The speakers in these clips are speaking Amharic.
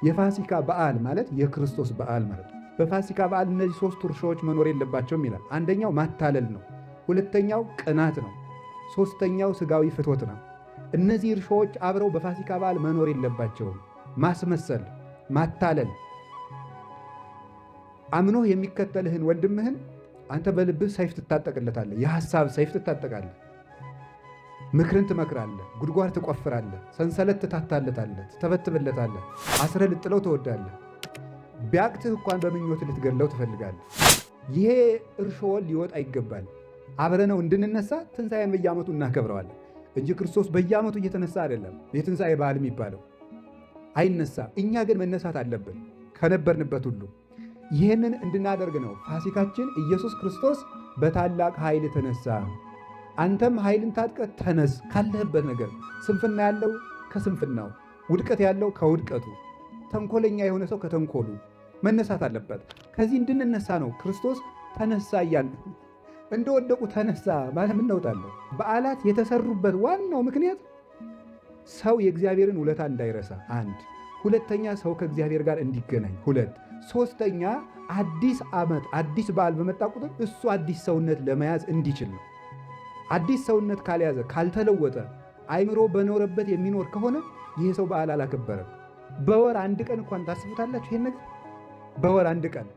የፋሲካ በዓል ማለት የክርስቶስ በዓል ማለት ነው። በፋሲካ በዓል እነዚህ ሶስቱ እርሾዎች መኖር የለባቸውም ይላል። አንደኛው ማታለል ነው። ሁለተኛው ቅናት ነው። ሶስተኛው ስጋዊ ፍትወት ነው። እነዚህ እርሾዎች አብረው በፋሲካ በዓል መኖር የለባቸውም። ማስመሰል፣ ማታለል። አምኖህ የሚከተልህን ወንድምህን አንተ በልብህ ሰይፍ ትታጠቅለታለህ። የሐሳብ ሰይፍ ትታጠቃለህ። ምክርን ትመክራለህ፣ ጉድጓድ ትቆፍራለህ፣ ሰንሰለት ትታታለታለህ፣ ትተበትብለታለህ፣ አስረ ልጥለው ትወዳለህ። ቢያቅትህ እንኳን በምኞት ልትገድለው ትፈልጋለህ። ይሄ እርሾ ሊወጣ ይገባል። አብረነው እንድንነሳ ትንሣኤን በየዓመቱ እናከብረዋለን እንጂ ክርስቶስ በየዓመቱ እየተነሳ አይደለም። የትንሣኤ በዓል የሚባለው አይነሳም። እኛ ግን መነሳት አለብን ከነበርንበት ሁሉ። ይህንን እንድናደርግ ነው ፋሲካችን። ኢየሱስ ክርስቶስ በታላቅ ኃይል ተነሳ። አንተም ኃይልን ታጥቀህ ተነስ ካለህበት ነገር። ስንፍና ያለው ከስንፍናው፣ ውድቀት ያለው ከውድቀቱ፣ ተንኮለኛ የሆነ ሰው ከተንኮሉ መነሳት አለበት። ከዚህ እንድንነሳ ነው ክርስቶስ ተነሳ እያለ እንደወደቁ ተነሳ ማለት ምን ነውጣለሁ። በዓላት የተሰሩበት ዋናው ምክንያት ሰው የእግዚአብሔርን ውለታ እንዳይረሳ፣ አንድ። ሁለተኛ ሰው ከእግዚአብሔር ጋር እንዲገናኝ፣ ሁለት። ሶስተኛ አዲስ ዓመት አዲስ በዓል በመጣ ቁጥር እሱ አዲስ ሰውነት ለመያዝ እንዲችል ነው። አዲስ ሰውነት ካልያዘ ካልተለወጠ አይምሮ በኖረበት የሚኖር ከሆነ ይህ ሰው በዓል አላከበረም። በወር አንድ ቀን እንኳን ታስቡታላችሁ ይሄን ነገር? በወር አንድ ቀን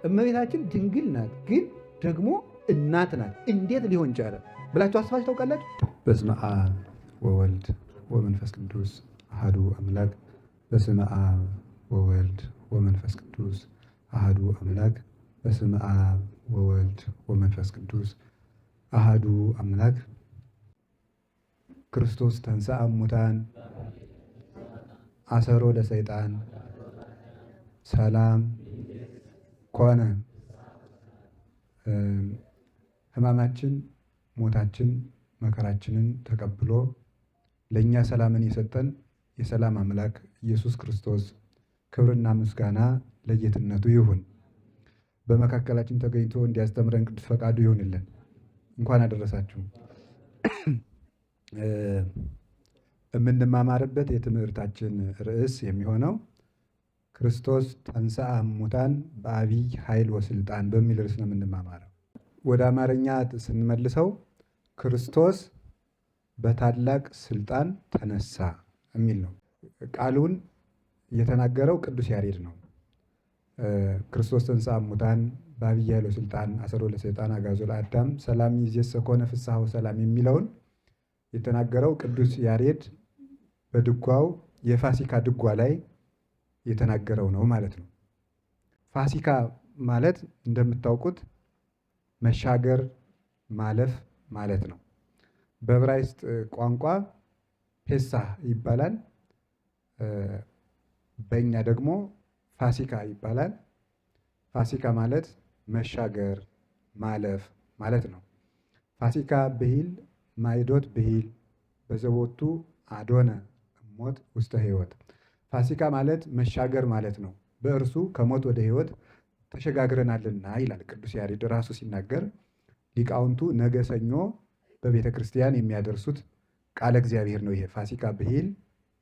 እመቤታችን ድንግል ናት፣ ግን ደግሞ እናት ናት። እንዴት ሊሆን ቻለ ብላችሁ አስባችሁ ታውቃላችሁ? በስመ አብ ወወልድ ወመንፈስ ቅዱስ አሐዱ አምላክ። በስመ አብ ወወልድ ወመንፈስ ቅዱስ አሐዱ አምላክ። በስመ አብ ወወልድ ወመንፈስ ቅዱስ አሐዱ አምላክ። ክርስቶስ ተንሥአ እሙታን አሰሮ ለሰይጣን ሰላም ኮነ። ሕማማችን፣ ሞታችን፣ መከራችንን ተቀብሎ ለእኛ ሰላምን የሰጠን የሰላም አምላክ ኢየሱስ ክርስቶስ ክብርና ምስጋና ለጌትነቱ ይሁን። በመካከላችን ተገኝቶ እንዲያስተምረን ቅዱስ ፈቃዱ ይሁንልን። እንኳን አደረሳችሁ። የምንማማርበት የትምህርታችን ርዕስ የሚሆነው ክርስቶስ ተንሥአ እሙታን በዐቢይ ኃይል ወስልጣን በሚል ርዕስ ነው የምንማማረው። ወደ አማርኛ ስንመልሰው ክርስቶስ በታላቅ ስልጣን ተነሳ የሚል ነው። ቃሉን የተናገረው ቅዱስ ያሬድ ነው። ክርስቶስ ተንሥአ እሙታን በዐቢይ ኃይል ወስልጣን አሰሮ ለሰይጣን አግዓዞ ለአዳም ሰላም ይእዜሰ ኮነ ፍስሐ ወሰላም የሚለውን የተናገረው ቅዱስ ያሬድ በድጓው የፋሲካ ድጓ ላይ የተናገረው ነው ማለት ነው። ፋሲካ ማለት እንደምታውቁት መሻገር፣ ማለፍ ማለት ነው። በዕብራይስጥ ቋንቋ ፔሳህ ይባላል። በእኛ ደግሞ ፋሲካ ይባላል። ፋሲካ ማለት መሻገር፣ ማለፍ ማለት ነው። ፋሲካ ብሂል ማይዶት ብሂል በዘቦቱ አዶነ እሞት ውስተ ሕይወት። ፋሲካ ማለት መሻገር ማለት ነው። በእርሱ ከሞት ወደ ሕይወት ተሸጋግረናልና ይላል ቅዱስ ያሬድ ራሱ ሲናገር። ሊቃውንቱ ነገ ሰኞ በቤተ ክርስቲያን የሚያደርሱት ቃለ እግዚአብሔር ነው። ይሄ ፋሲካ ብሂል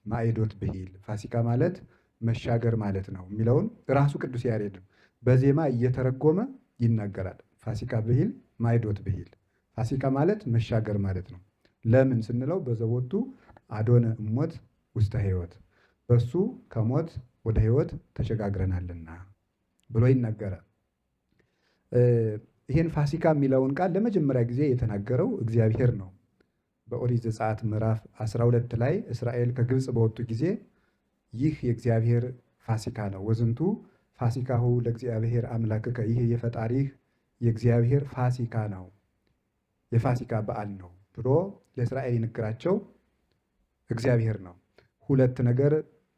ማይዶት ብሂል፣ ፋሲካ ማለት መሻገር ማለት ነው የሚለውን ራሱ ቅዱስ ያሬድ በዜማ እየተረጎመ ይናገራል። ፋሲካ ብሂል ማይዶት ብሂል፣ ፋሲካ ማለት መሻገር ማለት ነው። ለምን ስንለው በዘቦቱ አዶነ እሞት ውስተ ሕይወት፣ በሱ ከሞት ወደ ሕይወት ተሸጋግረናልና ብሎ ይናገራል። ይህን ፋሲካ የሚለውን ቃል ለመጀመሪያ ጊዜ የተናገረው እግዚአብሔር ነው። በኦሪት ዘጸአት ምዕራፍ 12 ላይ እስራኤል ከግብፅ በወጡ ጊዜ ይህ የእግዚአብሔር ፋሲካ ነው፣ ወዝንቱ ፋሲካሁ ለእግዚአብሔር አምላክከ፣ ይህ የፈጣሪህ የእግዚአብሔር ፋሲካ ነው፣ የፋሲካ በዓል ነው ብሎ ለእስራኤል ይነግራቸው እግዚአብሔር ነው። ሁለት ነገር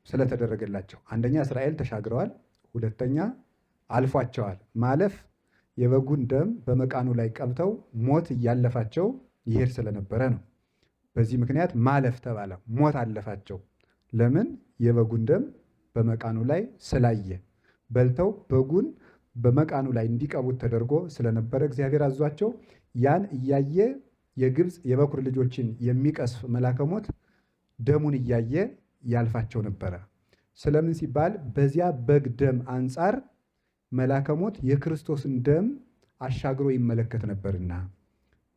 ስለተደረገላቸው፣ አንደኛ እስራኤል ተሻግረዋል፣ ሁለተኛ አልፏቸዋል። ማለፍ የበጉን ደም በመቃኑ ላይ ቀብተው ሞት እያለፋቸው ይሄድ ስለነበረ ነው። በዚህ ምክንያት ማለፍ ተባለ። ሞት አለፋቸው። ለምን? የበጉን ደም በመቃኑ ላይ ስላየ። በልተው በጉን በመቃኑ ላይ እንዲቀቡት ተደርጎ ስለነበረ እግዚአብሔር አዟቸው ያን እያየ የግብፅ የበኩር ልጆችን የሚቀስፍ መልአከ ሞት ደሙን እያየ ያልፋቸው ነበረ። ስለምን ሲባል በዚያ በግ ደም አንጻር መልአከ ሞት የክርስቶስን ደም አሻግሮ ይመለከት ነበርና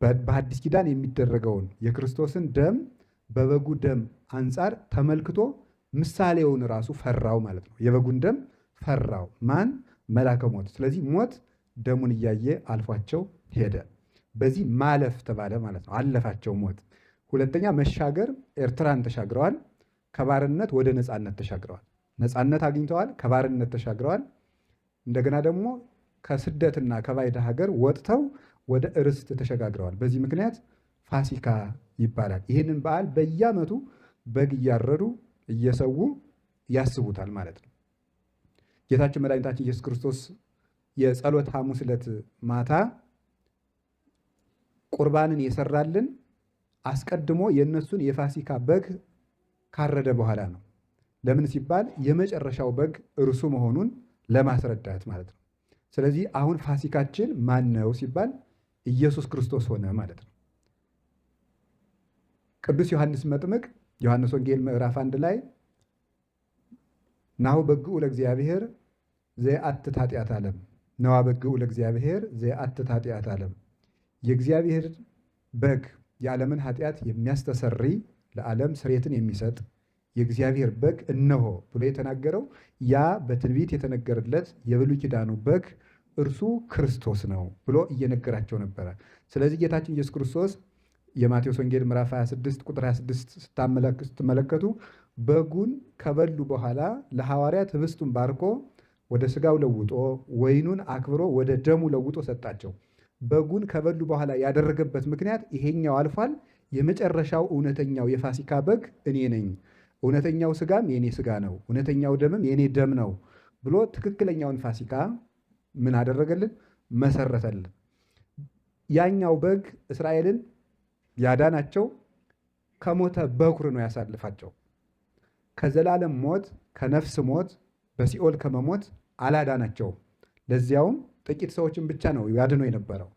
በአዲስ ኪዳን የሚደረገውን የክርስቶስን ደም በበጉ ደም አንጻር ተመልክቶ ምሳሌውን ራሱ ፈራው ማለት ነው። የበጉን ደም ፈራው ማን? መልአከ ሞት። ስለዚህ ሞት ደሙን እያየ አልፏቸው ሄደ። በዚህ ማለፍ ተባለ ማለት ነው። አለፋቸው ሞት። ሁለተኛ መሻገር፣ ኤርትራን ተሻግረዋል። ከባርነት ወደ ነፃነት ተሻግረዋል። ነፃነት አግኝተዋል፣ ከባርነት ተሻግረዋል። እንደገና ደግሞ ከስደትና ከባዕድ ሀገር ወጥተው ወደ ርስት ተሸጋግረዋል። በዚህ ምክንያት ፋሲካ ይባላል። ይህንን በዓል በየዓመቱ በግ እያረዱ እየሰዉ ያስቡታል ማለት ነው። ጌታችን መድኃኒታችን ኢየሱስ ክርስቶስ የጸሎት ሐሙስ ዕለት ማታ ቁርባንን የሰራልን አስቀድሞ የእነሱን የፋሲካ በግ ካረደ በኋላ ነው። ለምን ሲባል የመጨረሻው በግ እርሱ መሆኑን ለማስረዳት ማለት ነው። ስለዚህ አሁን ፋሲካችን ማን ነው ሲባል ኢየሱስ ክርስቶስ ሆነ ማለት ነው። ቅዱስ ዮሐንስ መጥምቅ ዮሐንስ ወንጌል ምዕራፍ 1 ላይ ናሁ በግዑ ለእግዚአብሔር ዘየአትት ኃጢአት ዓለም፣ ነዋ በግዑ ለእግዚአብሔር ዘየአትት ኃጢአት ዓለም፣ የእግዚአብሔር በግ የዓለምን ኃጢአት የሚያስተሰሪ ለዓለም ስርየትን የሚሰጥ የእግዚአብሔር በግ እነሆ ብሎ የተናገረው ያ በትንቢት የተነገረለት የብሉይ ኪዳኑ በግ እርሱ ክርስቶስ ነው ብሎ እየነገራቸው ነበረ። ስለዚህ ጌታችን ኢየሱስ ክርስቶስ የማቴዎስ ወንጌል ምዕራፍ 26 ቁጥር 26 ስትመለከቱ በጉን ከበሉ በኋላ ለሐዋርያት ህብስቱን ባርኮ ወደ ስጋው ለውጦ ወይኑን አክብሮ ወደ ደሙ ለውጦ ሰጣቸው። በጉን ከበሉ በኋላ ያደረገበት ምክንያት ይሄኛው አልፏል፣ የመጨረሻው እውነተኛው የፋሲካ በግ እኔ ነኝ፣ እውነተኛው ስጋም የኔ ስጋ ነው፣ እውነተኛው ደምም የኔ ደም ነው ብሎ ትክክለኛውን ፋሲካ ምን አደረገልን? መሰረተልን። ያኛው በግ እስራኤልን ያዳናቸው ከሞተ በኩር ነው ያሳልፋቸው። ከዘላለም ሞት፣ ከነፍስ ሞት፣ በሲኦል ከመሞት አላዳናቸውም። ለዚያውም ጥቂት ሰዎችን ብቻ ነው ያድኖ የነበረው።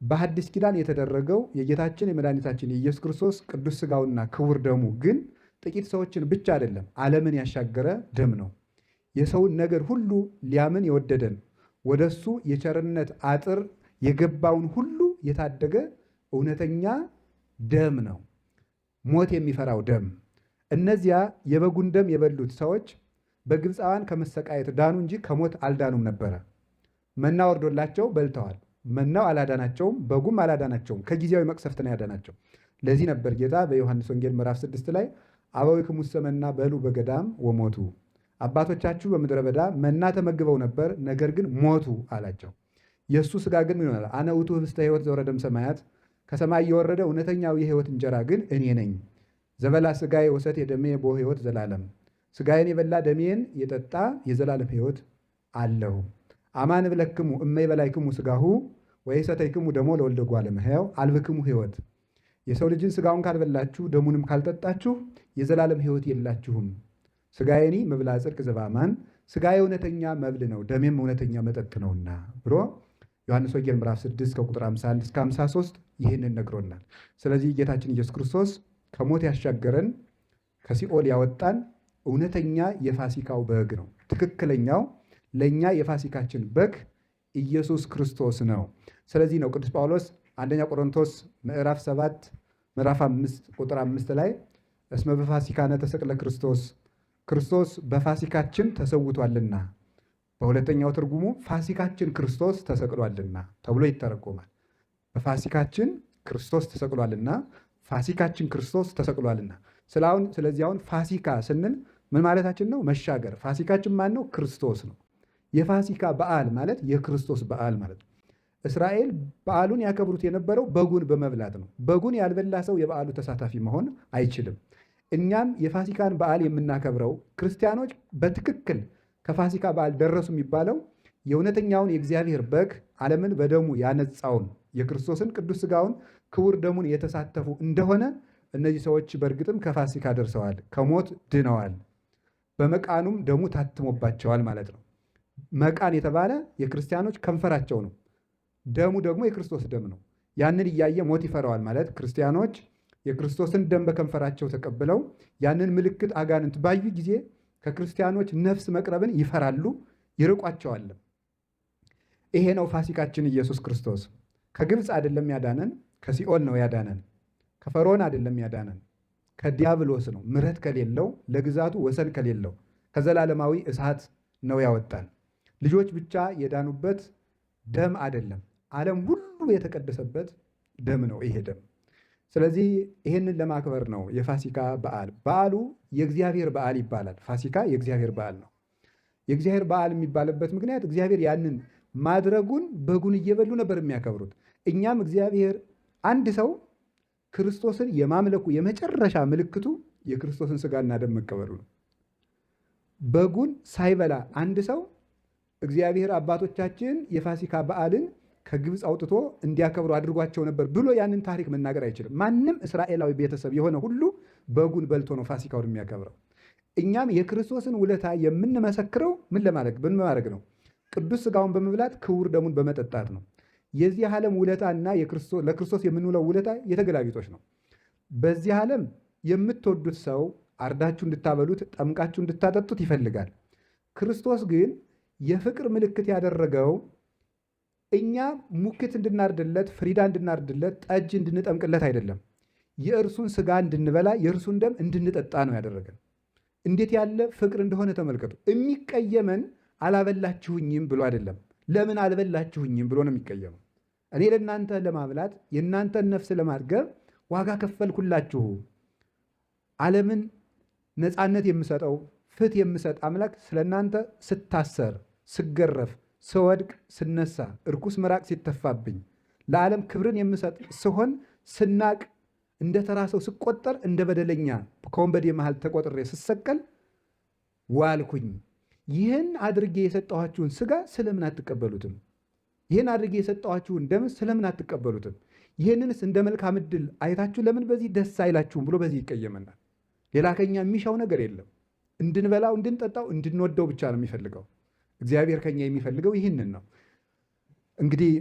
በሐዲስ ኪዳን የተደረገው የጌታችን የመድኃኒታችን የኢየሱስ ክርስቶስ ቅዱስ ስጋውና ክቡር ደሙ ግን ጥቂት ሰዎችን ብቻ አይደለም፣ ዓለምን ያሻገረ ደም ነው። የሰውን ነገር ሁሉ ሊያምን የወደደን ወደሱ የቸርነት አጥር የገባውን ሁሉ የታደገ እውነተኛ ደም ነው፣ ሞት የሚፈራው ደም። እነዚያ የበጉን ደም የበሉት ሰዎች በግብፃውያን ከመሰቃየት ዳኑ እንጂ ከሞት አልዳኑም ነበረ። መና ወርዶላቸው በልተዋል። መናው አላዳናቸውም፣ በጉም አላዳናቸውም። ከጊዜያዊ መቅሰፍት ነው ያዳናቸው። ለዚህ ነበር ጌታ በዮሐንስ ወንጌል ምዕራፍ 6 ላይ አበዊክሙ መና በሉ በገዳም ወሞቱ፣ አባቶቻችሁ በምድረ በዳ መና ተመግበው ነበር፣ ነገር ግን ሞቱ አላቸው። የእሱ ስጋ ግን ምን ይሆናል? አነ ውእቱ ህብስተ ሕይወት ዘወረደም ሰማያት፣ ከሰማይ የወረደ እውነተኛው የሕይወት እንጀራ ግን እኔ ነኝ። ዘበላ ስጋዬ ወሰት የደሜ ቦ ሕይወት ዘላለም፣ ስጋዬን የበላ ደሜን የጠጣ የዘላለም ሕይወት አለው። አማን ብለክሙ እመ ይበላይክሙ ስጋሁ ወይሰተይክሙ ደሞ ለወልደ እጓለ እመሕያው አልብክሙ ሕይወት፣ የሰው ልጅን ስጋውን ካልበላችሁ ደሙንም ካልጠጣችሁ የዘላለም ሕይወት የላችሁም። ስጋዬኒ መብላ ጽድቅ ዘበአማን፣ ስጋዬ እውነተኛ መብል ነው፣ ደሜም እውነተኛ መጠጥ ነውና ብሎ ዮሐንስ ወንጌል ምዕራፍ 6 ከቁጥር 51 እስከ 53 ይህንን ነግሮናል። ስለዚህ ጌታችን ኢየሱስ ክርስቶስ ከሞት ያሻገረን ከሲኦል ያወጣን እውነተኛ የፋሲካው በግ ነው። ትክክለኛው ለእኛ የፋሲካችን በግ ኢየሱስ ክርስቶስ ነው። ስለዚህ ነው ቅዱስ ጳውሎስ አንደኛ ቆሮንቶስ ምዕራፍ 7 ምዕራፍ 5 ቁጥር 5 ላይ እስመ በፋሲካነ ተሰቅለ ክርስቶስ፣ ክርስቶስ በፋሲካችን ተሰውቷልና፣ በሁለተኛው ትርጉሙ ፋሲካችን ክርስቶስ ተሰቅሏልና ተብሎ ይተረጎማል። በፋሲካችን ክርስቶስ ተሰቅሏልና፣ ፋሲካችን ክርስቶስ ተሰቅሏልና። ስለዚህ አሁን ፋሲካ ስንል ምን ማለታችን ነው? መሻገር። ፋሲካችን ማን ነው? ክርስቶስ ነው። የፋሲካ በዓል ማለት የክርስቶስ በዓል ማለት ነው። እስራኤል በዓሉን ያከብሩት የነበረው በጉን በመብላት ነው። በጉን ያልበላ ሰው የበዓሉ ተሳታፊ መሆን አይችልም። እኛም የፋሲካን በዓል የምናከብረው ክርስቲያኖች በትክክል ከፋሲካ በዓል ደረሱ የሚባለው የእውነተኛውን የእግዚአብሔር በግ ዓለምን በደሙ ያነጻውን የክርስቶስን ቅዱስ ሥጋውን ክቡር ደሙን የተሳተፉ እንደሆነ እነዚህ ሰዎች በእርግጥም ከፋሲካ ደርሰዋል፣ ከሞት ድነዋል። በመቃኑም ደሙ ታትሞባቸዋል ማለት ነው። መቃን የተባለ የክርስቲያኖች ከንፈራቸው ነው። ደሙ ደግሞ የክርስቶስ ደም ነው። ያንን እያየ ሞት ይፈራዋል ማለት ክርስቲያኖች የክርስቶስን ደም በከንፈራቸው ተቀብለው ያንን ምልክት አጋንንት ባዩ ጊዜ ከክርስቲያኖች ነፍስ መቅረብን ይፈራሉ፣ ይርቋቸዋል። ይሄ ነው ፋሲካችን ኢየሱስ ክርስቶስ። ከግብፅ አይደለም ያዳነን፣ ከሲኦል ነው ያዳነን። ከፈርዖን አይደለም ያዳነን፣ ከዲያብሎስ ነው። ምሕረት ከሌለው ለግዛቱ ወሰን ከሌለው ከዘላለማዊ እሳት ነው ያወጣን። ልጆች ብቻ የዳኑበት ደም አይደለም፣ ዓለም ሁሉ የተቀደሰበት ደም ነው ይሄ ደም። ስለዚህ ይህንን ለማክበር ነው የፋሲካ በዓል። በዓሉ የእግዚአብሔር በዓል ይባላል። ፋሲካ የእግዚአብሔር በዓል ነው። የእግዚአብሔር በዓል የሚባልበት ምክንያት እግዚአብሔር ያንን ማድረጉን በጉን እየበሉ ነበር የሚያከብሩት። እኛም እግዚአብሔር አንድ ሰው ክርስቶስን የማምለኩ የመጨረሻ ምልክቱ የክርስቶስን ሥጋና ደም መቀበሉ ነው። በጉን ሳይበላ አንድ ሰው እግዚአብሔር አባቶቻችን የፋሲካ በዓልን ከግብፅ አውጥቶ እንዲያከብሩ አድርጓቸው ነበር ብሎ ያንን ታሪክ መናገር አይችልም። ማንም እስራኤላዊ ቤተሰብ የሆነ ሁሉ በጉን በልቶ ነው ፋሲካውን የሚያከብረው። እኛም የክርስቶስን ውለታ የምንመሰክረው ምን በማድረግ ነው? ቅዱስ ሥጋውን በመብላት ክቡር ደሙን በመጠጣት ነው። የዚህ ዓለም ውለታና ለክርስቶስ የምንውለው ውለታ የተገላቢጦች ነው። በዚህ ዓለም የምትወዱት ሰው አርዳችሁ እንድታበሉት፣ ጠምቃችሁ እንድታጠጡት ይፈልጋል። ክርስቶስ ግን የፍቅር ምልክት ያደረገው እኛ ሙክት እንድናርድለት፣ ፍሪዳ እንድናርድለት፣ ጠጅ እንድንጠምቅለት አይደለም። የእርሱን ሥጋ እንድንበላ፣ የእርሱን ደም እንድንጠጣ ነው ያደረገን። እንዴት ያለ ፍቅር እንደሆነ ተመልከቱ። የሚቀየመን አላበላችሁኝም ብሎ አይደለም፣ ለምን አልበላችሁኝም ብሎ ነው የሚቀየመው። እኔ ለእናንተ ለማብላት የእናንተን ነፍስ ለማጥገብ ዋጋ ከፈልኩላችሁ። ዓለምን ነፃነት የምሰጠው ፍትህ የምሰጥ አምላክ ስለ እናንተ ስታሰር፣ ስገረፍ፣ ስወድቅ፣ ስነሳ፣ እርኩስ ምራቅ ሲተፋብኝ፣ ለዓለም ክብርን የምሰጥ ስሆን፣ ስናቅ፣ እንደ ተራ ሰው ስቆጠር፣ እንደ በደለኛ ከወንበዴ መሃል ተቆጥሬ ስሰቀል ዋልኩኝ። ይህን አድርጌ የሰጠኋችሁን ሥጋ ስለምን አትቀበሉትም? ይህን አድርጌ የሰጠኋችሁን ደም ስለምን አትቀበሉትም? ይህንንስ እንደ መልካም ዕድል አይታችሁ ለምን በዚህ ደስ አይላችሁም ብሎ በዚህ ይቀየመናል። ሌላ ከኛ የሚሻው ነገር የለም። እንድንበላው፣ እንድንጠጣው፣ እንድንወደው ብቻ ነው የሚፈልገው። እግዚአብሔር ከኛ የሚፈልገው ይህንን ነው። እንግዲህ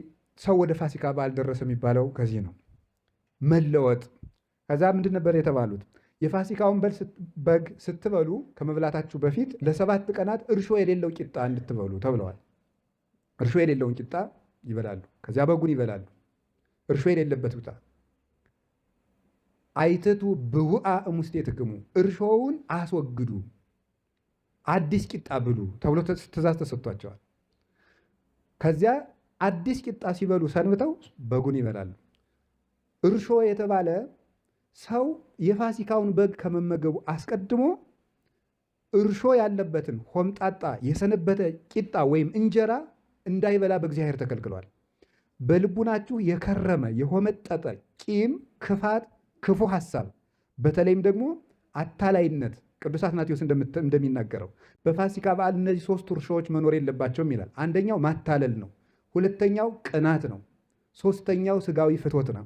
ሰው ወደ ፋሲካ በዓል ደረሰ የሚባለው ከዚህ ነው። መለወጥ። ከዛ ምንድን ነበር የተባሉት? የፋሲካውን በግ ስትበሉ ከመብላታችሁ በፊት ለ7 ቀናት እርሾ የሌለው ቂጣ እንድትበሉ ተብለዋል። እርሾ የሌለውን ቂጣ ይበላሉ። ከዚያ በጉን ይበላሉ። እርሾ የሌለበት ብጣ አይተቱ ብውአ እሙስቴትክሙ፣ እርሾውን አስወግዱ፣ አዲስ ቂጣ ብሉ ተብሎ ትእዛዝ ተሰጥቷቸዋል። ከዚያ አዲስ ቂጣ ሲበሉ ሰንብተው በጉን ይበላሉ። እርሾ የተባለ ሰው የፋሲካውን በግ ከመመገቡ አስቀድሞ እርሾ ያለበትን ሆምጣጣ የሰነበተ ቂጣ ወይም እንጀራ እንዳይበላ በእግዚአብሔር ተከልክሏል። በልቡናችሁ የከረመ የሆመጠጠ ቂም፣ ክፋት፣ ክፉ ሐሳብ፣ በተለይም ደግሞ አታላይነት ቅዱስ አትናቴዎስ እንደሚናገረው በፋሲካ በዓል እነዚህ 3 እርሾዎች መኖር የለባቸውም ይላል። አንደኛው ማታለል ነው። ሁለተኛው ቅናት ነው። ሶስተኛው ሥጋዊ ፍትወት ነው።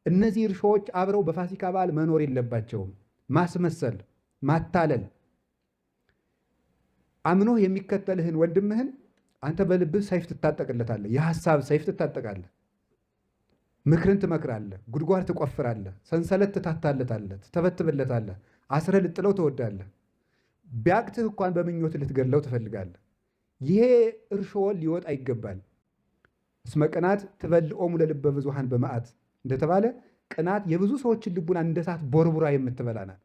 እነዚህ እርሾዎች አብረው በፋሲካ በዓል መኖር የለባቸውም። ማስመሰል፣ ማታለል። አምኖህ የሚከተልህን ወንድምህን አንተ በልብህ ሰይፍ ትታጠቅለታለህ፣ የሐሳብ ሰይፍ ትታጠቃለህ። ምክርን ትመክራለህ፣ ጉድጓድ ትቆፍራለህ፣ ሰንሰለት ትታታለታለህ፣ ትተበትብለታለህ፣ አስረህ ልጥለው ትወዳለህ። ቢያቅትህ እንኳን በምኞት ልትገድለው ትፈልጋለህ። ይሄ እርሾ ሊወጣ ይገባል። እስመ ቅናት ትበልዖሙ ለልበ ብዙኃን በመዓት እንደተባለ ቅናት የብዙ ሰዎችን ልቡና እንደ እሳት ቦርቡራ የምትበላናል።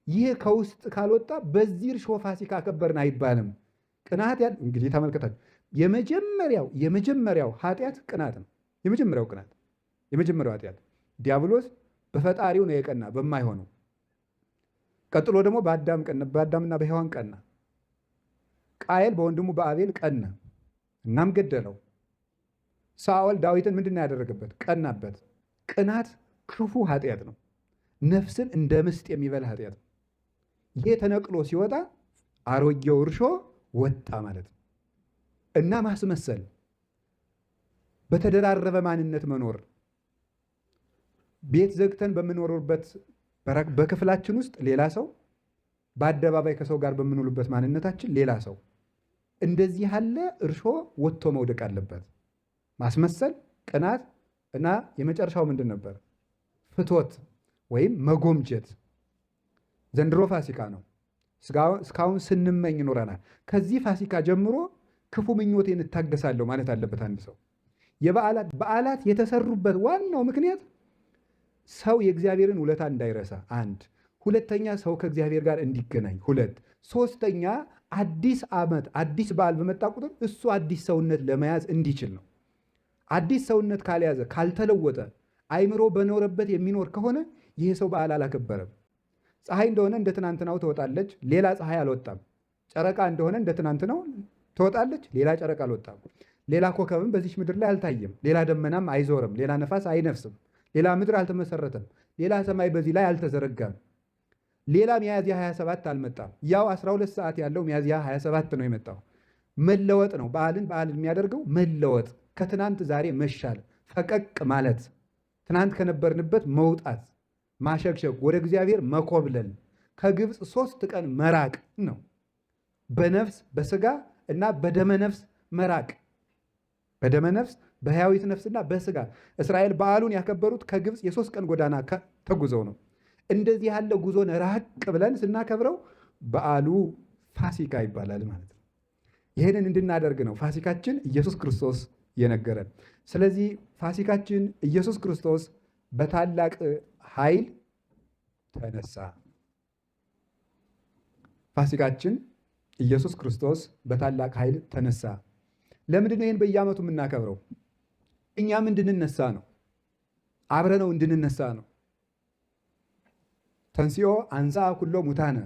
ይህ ከውስጥ ካልወጣ በዚህ እርሾ ፋሲካ አከበርን አይባልም። ቅናት እንግዲህ ተመልከታችሁ፣ የመጀመሪያው ኃጢአት ቅናት ነው። የመጀመሪያው ኃጢአት ዲያብሎስ በፈጣሪው ነው የቀና በማይሆነው። ቀጥሎ ደግሞ በአዳምና በሔዋን ቀና። ቃየል በወንድሙ በአቤል ቀና፣ እናም ገደለው። ሳኦል ዳዊትን ምንድን ያደረገበት? ቀናበት። ቅናት ክፉ ኃጢአት ነው። ነፍስን እንደ ምስጥ የሚበላ ኃጢአት ነው። ይሄ ተነቅሎ ሲወጣ አሮጌው እርሾ ወጣ ማለት ነው። እና ማስመሰል፣ በተደራረበ ማንነት መኖር፣ ቤት ዘግተን በምኖርበት በክፍላችን ውስጥ ሌላ ሰው፣ በአደባባይ ከሰው ጋር በምንውልበት ማንነታችን ሌላ ሰው፣ እንደዚህ ያለ እርሾ ወጥቶ መውደቅ አለበት። ማስመሰል፣ ቅናት እና የመጨረሻው ምንድን ነበር? ፍትወት ወይም መጎምጀት። ዘንድሮ ፋሲካ ነው። እስካሁን ስንመኝ ኖረናል። ከዚህ ፋሲካ ጀምሮ ክፉ ምኞቴን እታገሳለሁ ማለት አለበት አንድ ሰው። በዓላት የተሰሩበት ዋናው ምክንያት ሰው የእግዚአብሔርን ውለታ እንዳይረሳ፣ አንድ ሁለተኛ ሰው ከእግዚአብሔር ጋር እንዲገናኝ፣ ሁለት ሶስተኛ አዲስ ዓመት አዲስ በዓል በመጣ ቁጥር እሱ አዲስ ሰውነት ለመያዝ እንዲችል ነው። አዲስ ሰውነት ካልያዘ ካልተለወጠ አይምሮ በኖረበት የሚኖር ከሆነ ይህ ሰው በዓል አላከበረም። ፀሐይ እንደሆነ እንደ ትናንትናው ትወጣለች፣ ሌላ ፀሐይ አልወጣም። ጨረቃ እንደሆነ እንደ ትናንትናው ትወጣለች፣ ሌላ ጨረቃ አልወጣም። ሌላ ኮከብም በዚች ምድር ላይ አልታየም። ሌላ ደመናም አይዞርም። ሌላ ነፋስ አይነፍስም። ሌላ ምድር አልተመሰረተም። ሌላ ሰማይ በዚህ ላይ አልተዘረጋም። ሌላ ሚያዝያ 27 አልመጣም። ያው 12 ሰዓት ያለው ሚያዝያ 27 ነው የመጣው። መለወጥ ነው በዓልን የሚያደርገው መለወጥ፣ ከትናንት ዛሬ መሻል፣ ፈቀቅ ማለት፣ ትናንት ከነበርንበት መውጣት፣ ማሸግሸግ፣ ወደ እግዚአብሔር መኮብለል፣ ከግብፅ 3 ቀን መራቅ ነው። በነፍስ በስጋ እና በደመ ነፍስ መራቅ፣ በደመ ነፍስ በሕያዊት ነፍስና በስጋ። እስራኤል በዓሉን ያከበሩት ከግብፅ የ3 ቀን ጎዳና ተጉዘው ነው። እንደዚህ ያለ ጉዞን ራቅ ብለን ስናከብረው በዓሉ ፋሲካ ይባላል ማለት ነው። ይህንን እንድናደርግ ነው ፋሲካችን ኢየሱስ ክርስቶስ የነገረን። ስለዚህ ፋሲካችን ኢየሱስ ክርስቶስ በታላቅ ኃይል ተነሳ። ፋሲካችን ኢየሱስ ክርስቶስ በታላቅ ኃይል ተነሳ። ለምንድን ነው ይህን በየዓመቱ የምናከብረው? እኛም እንድንነሳ ነው። አብረነው እንድንነሳ ነው። ተንሥኦ አንሥአ ኩሎ ሙታነ፣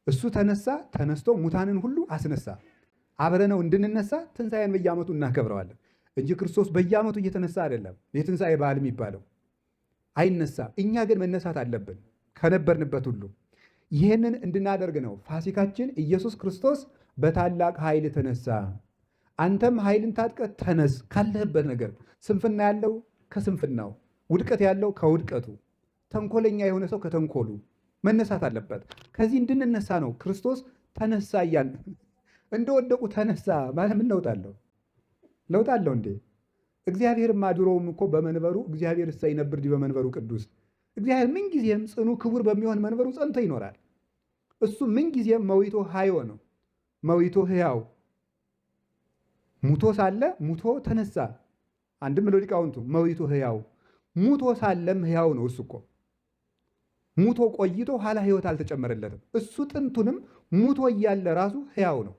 እሱ ተነሳ፣ ተነስቶ ሙታንን ሁሉ አስነሳ። አብረነው እንድንነሳ ትንሣኤን በየዓመቱ እናከብረዋለን እንጂ ክርስቶስ በየዓመቱ እየተነሳ አይደለም የትንሣኤ በዓል የሚባለው። አይነሳም። እኛ ግን መነሳት አለብን ከነበርንበት ሁሉ። ይህንን እንድናደርግ ነው ፋሲካችን ኢየሱስ ክርስቶስ በታላቅ ኃይል ተነሳ። አንተም ኃይልን ታጥቀህ ተነስ ካለህበት ነገር። ስንፍና ያለው ከስንፍናው፣ ውድቀት ያለው ከውድቀቱ፣ ተንኮለኛ የሆነ ሰው ከተንኮሉ መነሳት አለበት። ከዚህ እንድንነሳ ነው ክርስቶስ ተነሳ እያልን እንደወደቁ ተነሳ ማለት ምን ለውጥ አለው? ለውጥ አለው እንዴ? እግዚአብሔርማ ድሮውም እኮ በመንበሩ እግዚአብሔር እሰ ይነብር ዲበ መንበሩ ቅዱስ፣ እግዚአብሔር ምንጊዜም ጽኑ ክቡር በሚሆን መንበሩ ጸንቶ ይኖራል። እሱ ምንጊዜም መዊቶ ሀዮ ነው፣ መዊቶ ሕያው። ሙቶ ሳለ ሙቶ ተነሳ። አንድም ብለው ሊቃውንቱ መዊቶ ሕያው፣ ሙቶ ሳለም ሕያው ነው። እሱ እኮ ሙቶ ቆይቶ ኋላ ሕይወት አልተጨመረለትም። እሱ ጥንቱንም ሙቶ እያለ ራሱ ሕያው ነው።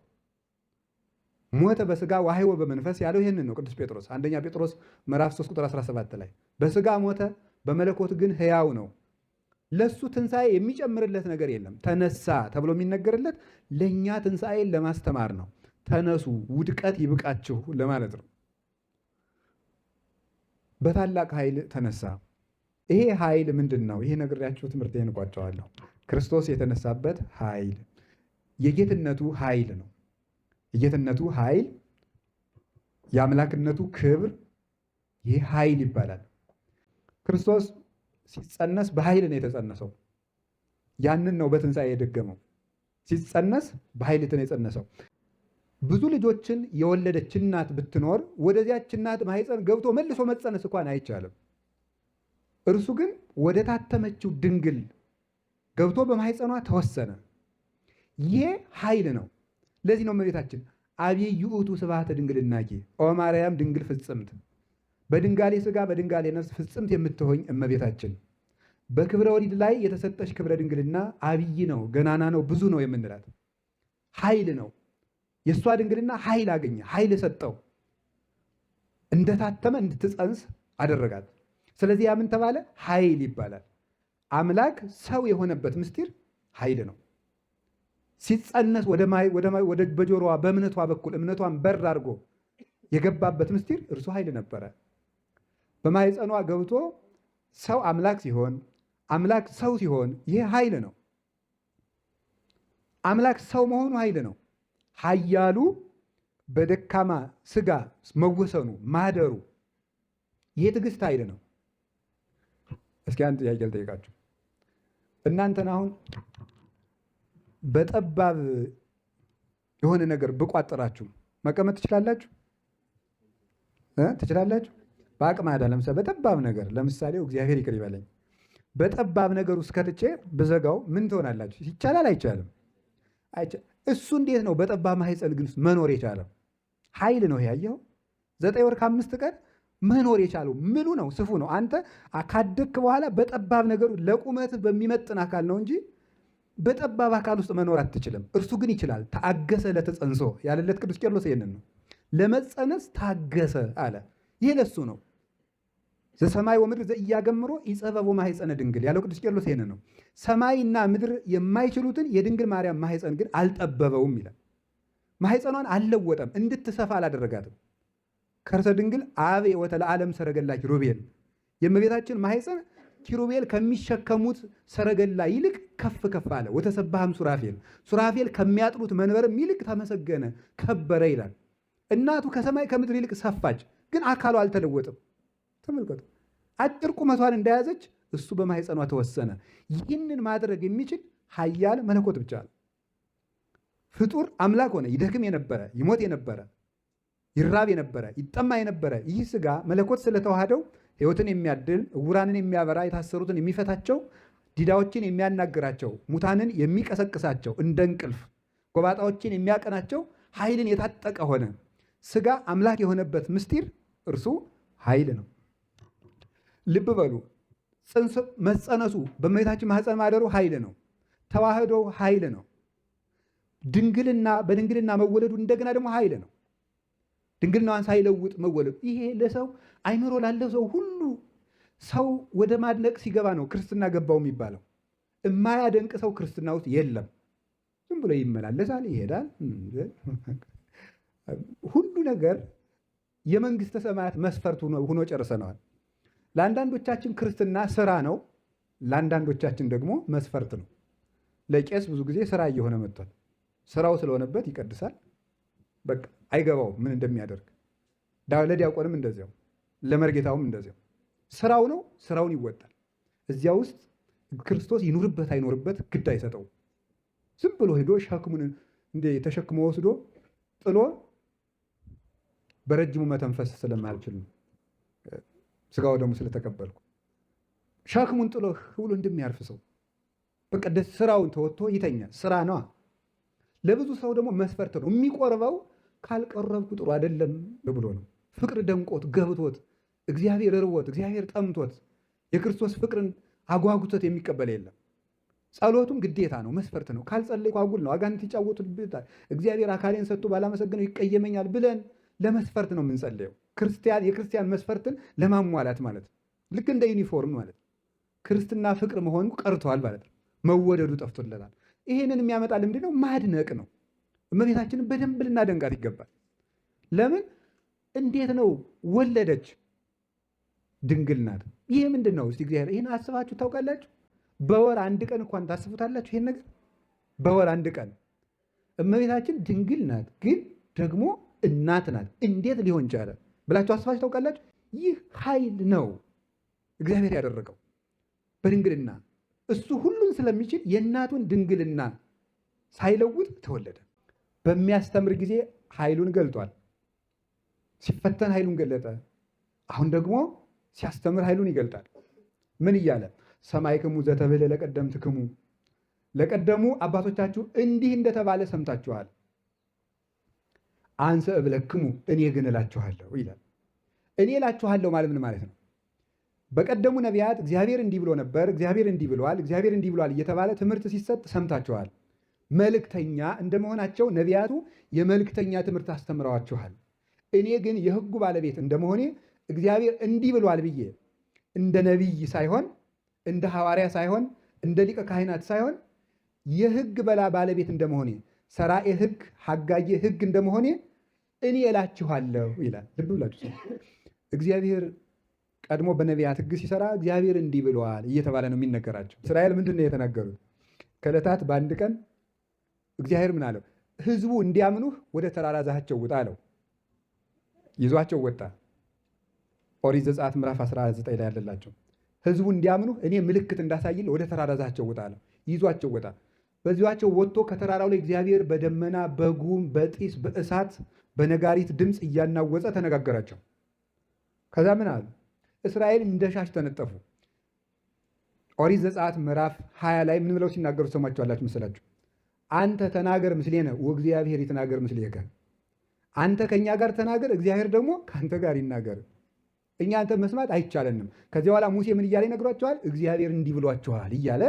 ሞተ በስጋ ወሐይወ በመንፈስ ያለው ይህንን ነው ቅዱስ ጴጥሮስ አንደኛ ጴጥሮስ ምዕራፍ 3 ቁጥር 17 ላይ። በስጋ ሞተ በመለኮት ግን ሕያው ነው። ለሱ ትንሣኤ የሚጨምርለት ነገር የለም። ተነሳ ተብሎ የሚነገርለት ለእኛ ትንሣኤን ለማስተማር ነው። ተነሱ፣ ውድቀት ይብቃችሁ ለማለት ነው። በታላቅ ኃይል ተነሳ። ይሄ ኃይል ምንድን ነው? ይሄ ነግሬያችሁ ትምህርቴን እቋጨዋለሁ። ክርስቶስ የተነሳበት ኃይል የጌትነቱ ኃይል ነው። የጌትነቱ ኃይል፣ የአምላክነቱ ክብር፣ ይህ ኃይል ይባላል። ክርስቶስ ሲጸነስ በኃይል ነው የተጸነሰው። ያንን ነው በትንሣኤ የደገመው። ሲጸነስ በኃይል ነው የጸነሰው። ብዙ ልጆችን የወለደች እናት ብትኖር ወደዚያች እናት ማኅፀን ገብቶ መልሶ መጸነስ እንኳን አይቻልም። እርሱ ግን ወደ ታተመችው ድንግል ገብቶ በማኅፀኗ ተወሰነ። ይሄ ኃይል ነው። ለዚህ ነው እመቤታችን አብይ ውእቱ ስብሐተ ድንግልናኪ ኦ ማርያም ድንግል ፍጽምት፣ በድንጋሌ ሥጋ በድንጋሌ ነፍስ ፍጽምት የምትሆኝ እመቤታችን በክብረ ወሊድ ላይ የተሰጠሽ ክብረ ድንግልና አብይ ነው፣ ገናና ነው፣ ብዙ ነው የምንላት ኃይል ነው። የእሷ ድንግልና ኃይል አገኘ፣ ኃይል ሰጠው፣ እንደታተመ እንድትጸንስ አደረጋት። ስለዚህ ያ ምን ተባለ? ኃይል ይባላል። አምላክ ሰው የሆነበት ምስጢር ኃይል ነው። ሲጸነስ ወደ በጆሮዋ በእምነቷ በኩል እምነቷን በር አድርጎ የገባበት ምስጢር እርሱ ኃይል ነበረ። በማኅፀኗ ገብቶ ሰው አምላክ ሲሆን፣ አምላክ ሰው ሲሆን ይህ ኃይል ነው። አምላክ ሰው መሆኑ ኃይል ነው። ኃያሉ በደካማ ሥጋ መወሰኑ ማደሩ ይህ ትዕግስት ኃይል ነው። እስኪ አንድ ጥያቄ ልጠይቃችሁ። እናንተን አሁን በጠባብ የሆነ ነገር ብቋጥራችሁ መቀመጥ ትችላላችሁ? ትችላላችሁ? በአቅማዳ ለምሳሌ በጠባብ ነገር ለምሳሌው እግዚአብሔር ይቅር ይበለኝ፣ በጠባብ ነገር ውስጥ ከትቼ ብዘጋው ምን ትሆናላችሁ? ይቻላል አይቻልም? እሱ እንዴት ነው በጠባብ ማህፀን ግን መኖር የቻለው? ኃይል ነው ያየው። 9 ወር ከ5 ቀን መኖር የቻለው ምኑ ነው? ስፉ ነው። አንተ ካደግክ በኋላ በጠባብ ነገሩ ለቁመት በሚመጥን አካል ነው እንጂ በጠባብ አካል ውስጥ መኖር አትችልም። እርሱ ግን ይችላል። ታገሰ ለተጸንሶ ያለለት ቅዱስ ቄርሎስ ይህንን ነው። ለመጸነስ ታገሰ አለ። ይህ ለሱ ነው። ዘሰማይ ወምድር ዘኢያገምሮ ይጸበቦ ማህፀነ ድንግል ያለው ቅዱስ ቄርሎስ ይህንን ነው። ሰማይና ምድር የማይችሉትን የድንግል ማርያም ማህፀን ግን አልጠበበውም ይላል። ማህፀኗን አልለወጠም፣ እንድትሰፋ አላደረጋትም። ከርሰ ድንግል አብ ወተለዓለም ሰረገላ ኪሩቤል፣ የእመቤታችን ማህፀን ኪሩቤል ከሚሸከሙት ሰረገላ ይልቅ ከፍ ከፍ አለ። ወተሰባህም ሱራፌል፣ ሱራፌል ከሚያጥሉት መንበርም ይልቅ ተመሰገነ ከበረ ይላል። እናቱ ከሰማይ ከምድር ይልቅ ሰፋች፣ ግን አካሏ አልተለወጥም። ተመልከቱ፣ አጭር ቁመቷን እንደያዘች እሱ በማህፀኗ ተወሰነ። ይህንን ማድረግ የሚችል ኃያል መለኮት ብቻ ነው። ፍጡር አምላክ ሆነ። ይደክም የነበረ ይሞት የነበረ ይራብ የነበረ ይጠማ የነበረ ይህ ሥጋ መለኮት ስለተዋህደው ሕይወትን የሚያድል ዕውራንን የሚያበራ የታሰሩትን የሚፈታቸው ዲዳዎችን የሚያናግራቸው ሙታንን የሚቀሰቅሳቸው እንደ እንቅልፍ ጎባጣዎችን የሚያቀናቸው ኃይልን የታጠቀ ሆነ። ሥጋ አምላክ የሆነበት ምስጢር እርሱ ኃይል ነው። ልብ በሉ፣ መጸነሱ በእመቤታችን ማኅፀን ማደሩ ኃይል ነው። ተዋህዶ ኃይል ነው። በድንግልና መወለዱ እንደገና ደግሞ ኃይል ነው። ድንግልናዋን ሳይለውጥ መወለዱ ይሄ ለሰው አይምሮ ላለው ሰው ሁሉ ሰው ወደ ማድነቅ ሲገባ ነው ክርስትና ገባው የሚባለው። የማያደንቅ ሰው ክርስትና ውስጥ የለም። ዝም ብሎ ይመላለሳል፣ ይሄዳል። ሁሉ ነገር የመንግስተ ሰማያት መስፈርት ሆኖ ጨርሰነዋል። ለአንዳንዶቻችን ክርስትና ስራ ነው፣ ለአንዳንዶቻችን ደግሞ መስፈርት ነው። ለቄስ ብዙ ጊዜ ስራ እየሆነ መጥቷል። ስራው ስለሆነበት ይቀድሳል። በቃ አይገባው ምን እንደሚያደርግ። ለዲያቆንም እንደዚያው፣ ለመርጌታውም እንደዚያው ስራው ነው፣ ስራውን ይወጣል። እዚያ ውስጥ ክርስቶስ ይኑርበት አይኖርበት ግድ አይሰጠው። ዝም ብሎ ሄዶ ሸክሙን ተሸክሞ ወስዶ ጥሎ በረጅሙ መተንፈስ ስለማልችል ነው፣ ስጋው ደግሞ ስለተቀበልኩ ሸክሙን ጥሎ ብሎ እንደሚያርፍ ሰው በቃ ስራውን ተወጥቶ ይተኛል። ስራ ነዋ። ለብዙ ሰው ደግሞ መስፈርት ነው። የሚቆርበው ካልቀረብኩ ጥሩ አይደለም ብሎ ነው። ፍቅር ደምቆት ገብቶት እግዚአብሔር ርቦት እግዚአብሔር ጠምቶት የክርስቶስ ፍቅርን አጓጉቶት የሚቀበል የለም። ጸሎቱም ግዴታ ነው፣ መስፈርት ነው። ካልጸለይኩ አጉል ነው፣ አጋንንት ይጫወቱብታል፣ እግዚአብሔር አካሌን ሰጥቶ ባላመሰገነው ይቀየመኛል ብለን ለመስፈርት ነው የምንጸለየው። የክርስቲያን መስፈርትን ለማሟላት ማለት ነው። ልክ እንደ ዩኒፎርም ማለት ነው። ክርስትና ፍቅር መሆኑ ቀርቷል ማለት ነው። መወደዱ ጠፍቶለታል። ይሄንን የሚያመጣል ምንድን ነው? ማድነቅ ነው። እመቤታችንን በደንብ ልናደንቃት ይገባል። ለምን? እንዴት ነው ወለደች? ድንግል ናት። ይህ ምንድን ነው? እስቲ እግዚአብሔር ይህን አስባችሁ ታውቃላችሁ? በወር አንድ ቀን እንኳን ታስቡታላችሁ? ይሄን ነገር በወር አንድ ቀን እመቤታችን ድንግል ናት፣ ግን ደግሞ እናት ናት። እንዴት ሊሆን ቻለ ብላችሁ አስባችሁ ታውቃላችሁ? ይህ ኃይል ነው እግዚአብሔር ያደረገው በድንግልና። እሱ ሁሉን ስለሚችል የእናቱን ድንግልና ሳይለውጥ ተወለደ። በሚያስተምር ጊዜ ኃይሉን ገልጧል። ሲፈተን ኃይሉን ገለጠ። አሁን ደግሞ ሲያስተምር ኃይሉን ይገልጣል። ምን እያለ? ሰማዕክሙ ዘተብህለ ለቀደምትክሙ፣ ለቀደሙ አባቶቻችሁ እንዲህ እንደተባለ ሰምታችኋል። አንሰ እብለክሙ፣ እኔ ግን እላችኋለሁ ይላል። እኔ እላችኋለሁ ማለት ምን ማለት ነው? በቀደሙ ነቢያት እግዚአብሔር እንዲህ ብሎ ነበር፣ እግዚአብሔር እንዲህ ብሏል፣ እግዚአብሔር እንዲህ ብሏል እየተባለ ትምህርት ሲሰጥ ሰምታችኋል። መልእክተኛ እንደመሆናቸው ነቢያቱ የመልእክተኛ ትምህርት አስተምረዋችኋል። እኔ ግን የሕጉ ባለቤት እንደመሆኔ እግዚአብሔር እንዲህ ብሏል ብዬ እንደ ነቢይ ሳይሆን እንደ ሐዋርያ ሳይሆን እንደ ሊቀ ካህናት ሳይሆን የሕግ ባለቤት እንደመሆኔ ሰራኤ ሕግ ሐጋዬ ሕግ እንደመሆኔ እኔ እላችኋለሁ ይላል። ልብ ብላችሁ እግዚአብሔር ቀድሞ በነቢያት ሕግ ሲሰራ እግዚአብሔር እንዲህ ብለዋል እየተባለ ነው የሚነገራቸው። እስራኤል ምንድን ነው የተናገሩት? ከዕለታት በአንድ ቀን እግዚአብሔር ምን አለው? ሕዝቡ እንዲያምኑህ ወደ ተራራ ዛሃቸው ውጣ አለው። ይዟቸው ወጣ። ኦሪት ዘጸአት ምዕራፍ 19 ላይ ያለላቸው ሕዝቡ እንዲያምኑህ እኔ ምልክት እንዳሳይል ወደ ተራራ ዛሃቸው ውጣ አለው። ይዟቸው ወጣ። በዚያቸው ወጥቶ ከተራራው ላይ እግዚአብሔር በደመና በጉም በጢስ በእሳት በነጋሪት ድምፅ እያናወፀ ተነጋገራቸው። ከዛ ምን አሉ? እስራኤል እንደ ሻሽ ተነጠፉ። ኦሪት ዘጸአት ምዕራፍ 20 ላይ ምን ብለው ሲናገሩ ሰማችኋላችሁ መሰላችሁ? አንተ ተናገር ምስሌነ ወእግዚአብሔር ይትናገር ምስሌከ። አንተ ከእኛ ጋር ተናገር፣ እግዚአብሔር ደግሞ ከአንተ ጋር ይናገር። እኛ አንተ መስማት አይቻለንም። ከዚያ በኋላ ሙሴ ምን እያለ ይነግሯቸዋል? እግዚአብሔር እንዲህ ብሏቸዋል እያለ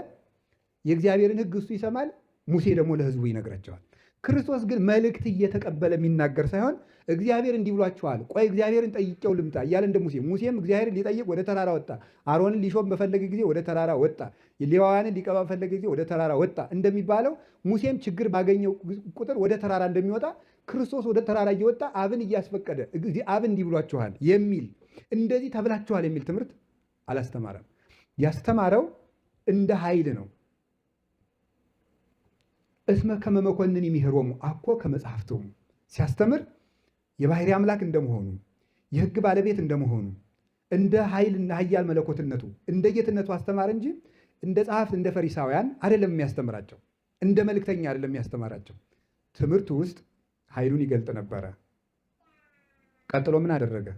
የእግዚአብሔርን ሕግ እሱ ይሰማል፣ ሙሴ ደግሞ ለሕዝቡ ይነግራቸዋል። ክርስቶስ ግን መልእክት እየተቀበለ የሚናገር ሳይሆን እግዚአብሔር እንዲህ ብሏቸዋል፣ ቆይ እግዚአብሔርን ጠይቄው ልምጣ እያለ እንደ ሙሴም እግዚአብሔርን ሊጠይቅ ወደ ተራራ ወጣ። አሮንን ሊሾም በፈለገ ጊዜ ወደ ተራራ ወጣ። ሌዋውያንን ሊቀባ በፈለገ ጊዜ ወደ ተራራ ወጣ እንደሚባለው ሙሴም ችግር ባገኘው ቁጥር ወደ ተራራ እንደሚወጣ ክርስቶስ ወደ ተራራ እየወጣ አብን እያስፈቀደ አብ እንዲህ ብሏችኋል የሚል እንደዚህ ተብላችኋል የሚል ትምህርት አላስተማረም። ያስተማረው እንደ ኃይል ነው። እስመ ከመ መኮንን የሚሄሮሙ አኮ ከመጽሐፍቶሙ ሲያስተምር የባህሪ አምላክ እንደመሆኑ የሕግ ባለቤት እንደመሆኑ እንደ ኃይልና ኃያል መለኮትነቱ እንደ ጌትነቱ አስተማረ እንጂ እንደ ጸሐፍት እንደ ፈሪሳውያን አይደለም የሚያስተምራቸው፣ እንደ መልእክተኛ አይደለም የሚያስተማራቸው። ትምህርቱ ውስጥ ኃይሉን ይገልጥ ነበረ። ቀጥሎ ምን አደረገ?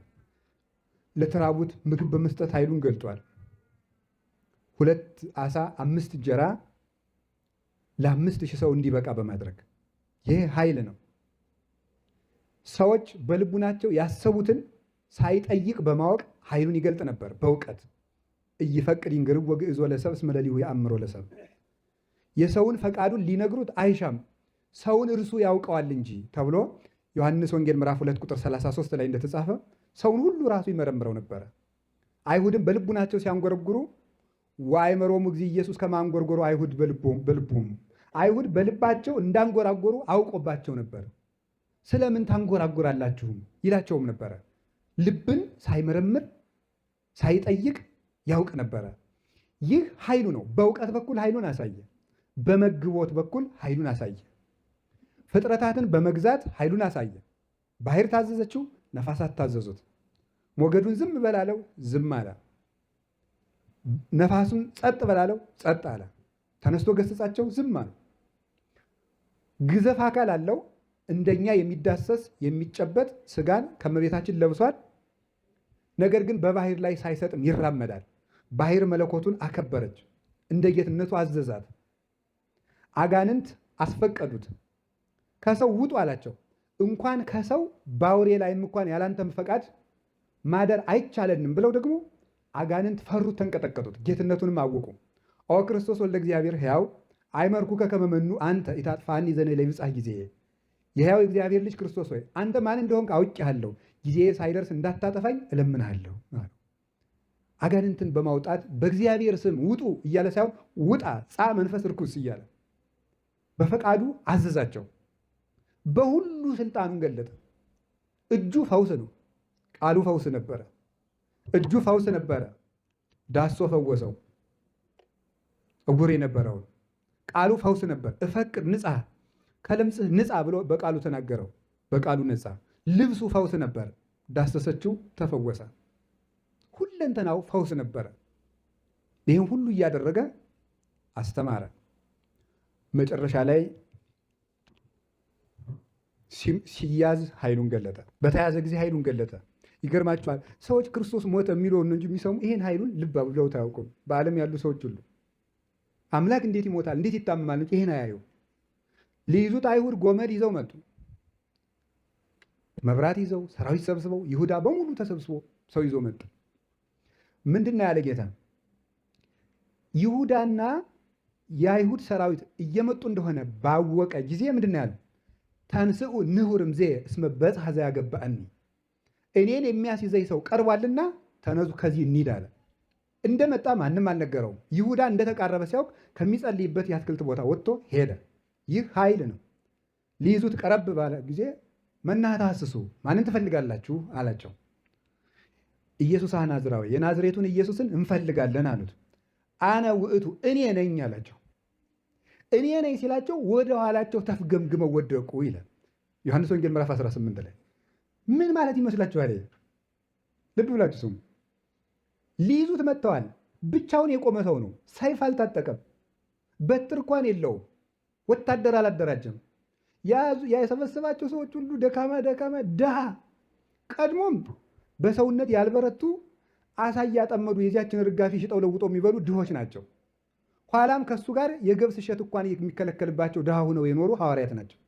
ለተራቡት ምግብ በመስጠት ኃይሉን ገልጧል። 2 ዓሣ 5 እንጀራ ለ5000 ሰው እንዲበቃ በማድረግ ይሄ ኃይል ነው። ሰዎች በልቡናቸው ያሰቡትን ሳይጠይቅ በማወቅ ኃይሉን ይገልጥ ነበር። በእውቀት እይፈቅድ ይንግርብ ወግዕዞ ለሰብእ እስመ ለሊሁ ያአምሮ ለሰብእ። የሰውን ፈቃዱን ሊነግሩት አይሻም፣ ሰውን እርሱ ያውቀዋል እንጂ ተብሎ ዮሐንስ ወንጌል ምዕራፍ 2 ቁጥር 33 ላይ እንደተጻፈ ሰውን ሁሉ ራሱ ይመረምረው ነበረ። አይሁድም በልቡናቸው ሲያንጎረጉሩ ወአእመሮሙ እግዚእ ኢየሱስ ከማንጎርጎሩ አይሁድ በልቡም አይሁድ በልባቸው እንዳንጎራጎሩ አውቆባቸው ነበር። ስለምን ታንጎራጎራላችሁም ይላቸውም ነበረ። ልብን ሳይመረምር ሳይጠይቅ ያውቅ ነበረ። ይህ ኃይሉ ነው። በእውቀት በኩል ኃይሉን አሳየ። በመግቦት በኩል ኃይሉን አሳየ። ፍጥረታትን በመግዛት ኃይሉን አሳየ። ባህር ታዘዘችው፣ ነፋሳት ታዘዙት። ሞገዱን ዝም በላለው ዝም አለ። ነፋሱን ጸጥ በላለው ጸጥ አለ። ተነስቶ ገሰጻቸው፣ ዝም አሉ። ግዘፍ አካል አለው። እንደኛ የሚዳሰስ የሚጨበጥ ስጋን ከመቤታችን ለብሷል። ነገር ግን በባህር ላይ ሳይሰጥም ይራመዳል። ባህር መለኮቱን አከበረች፣ እንደ ጌትነቱ አዘዛት። አጋንንት አስፈቀዱት። ከሰው ውጡ አላቸው። እንኳን ከሰው በአውሬ ላይም እንኳን ያላንተም ፈቃድ ማደር አይቻለንም ብለው ደግሞ አጋንንት ፈሩት፣ ተንቀጠቀጡት፣ ጌትነቱንም አወቁ። ኦ ክርስቶስ ወልደ እግዚአብሔር ሕያው አይመርኩከ ከመ መኑ አንተ ኢታጥፋኒ ዘእንበለ ይብጽሕ ጊዜ። የሕያው እግዚአብሔር ልጅ ክርስቶስ ሆይ አንተ ማን እንደሆንክ አውቄሃለሁ፣ ጊዜ ሳይደርስ እንዳታጠፋኝ እለምንሃለሁ። አጋንንትን በማውጣት በእግዚአብሔር ስም ውጡ እያለ ሳይሆን ውጣ ጻ መንፈስ ርኩስ እያለ በፈቃዱ አዘዛቸው። በሁሉ ስልጣኑን ገለጠ። እጁ ፈውስ ነው። ቃሉ ፈውስ ነበረ። እጁ ፈውስ ነበረ። ዳሶ ፈወሰው እውር የነበረውን። ቃሉ ፈውስ ነበር። እፈቅድ ንጻ፣ ከለምጽህ ንጻ ብሎ በቃሉ ተናገረው። በቃሉ ነጻ። ልብሱ ፈውስ ነበር። ዳሰሰችው፣ ተፈወሰ። ሁለንተናው ፈውስ ነበረ። ይህም ሁሉ እያደረገ አስተማረ። መጨረሻ ላይ ሲያዝ ኃይሉን ገለጠ። በተያዘ ጊዜ ኃይሉን ገለጠ። ይገርማችኋል። ሰዎች ክርስቶስ ሞተ የሚለውን እንጂ የሚሰሙ ይሄን ኃይሉን ልብ ብለው አያውቁም። በዓለም ያሉ ሰዎች ሁሉ አምላክ እንዴት ይሞታል እንዴት ይታመማል እንጂ ይሄን አያዩ። ሊይዙት አይሁድ ጎመድ ይዘው መጡ። መብራት ይዘው ሰራዊት ሰብስበው ይሁዳ በሙሉ ተሰብስቦ ሰው ይዞ መጡ። ምንድን ነው ያለ ጌታ? ይሁዳና የአይሁድ ሰራዊት እየመጡ እንደሆነ ባወቀ ጊዜ ምንድን ነው ያለው? ተንስኡ ንሁርም ዜ እስመ በጽሐ ዘያገባእኒ፣ እኔን የሚያስይዘኝ ሰው ቀርቧልና ተነሱ ከዚህ እንሂድ አለ። እንደመጣ ማንም አልነገረውም። ይሁዳ እንደተቃረበ ሲያውቅ ከሚጸልይበት የአትክልት ቦታ ወጥቶ ሄደ። ይህ ኃይል ነው። ሊይዙት ቀረብ ባለ ጊዜ መናህ ታስሱ፣ ማንን ትፈልጋላችሁ አላቸው። ኢየሱስ ናዝራዊ፣ የናዝሬቱን ኢየሱስን እንፈልጋለን አሉት። አነ ውእቱ፣ እኔ ነኝ አላቸው። እኔ ነኝ ሲላቸው ወደ ኋላቸው ተፍገምግመው ወደቁ ይላል ዮሐንስ ወንጌል ምዕራፍ 18 ላይ። ምን ማለት ይመስላችኋል? ልብ ብላችሁ ስሙ። ሊይዙት መጥተዋል። ብቻውን የቆመ ሰው ነው። ሰይፍ አልታጠቀም። በትር እንኳን የለውም። ወታደር አላደራጀም። የሰበሰባቸው ሰዎች ሁሉ ደካማ ድሃ፣ ቀድሞም በሰውነት ያልበረቱ አሳ እያጠመዱ የዚያችን ርጋፊ ሽጠው ለውጦ የሚበሉ ድሆች ናቸው። ኋላም ከእሱ ጋር የገብስ እሸት እንኳን የሚከለከልባቸው ድሃ ሆነው የኖሩ ሐዋርያት ናቸው።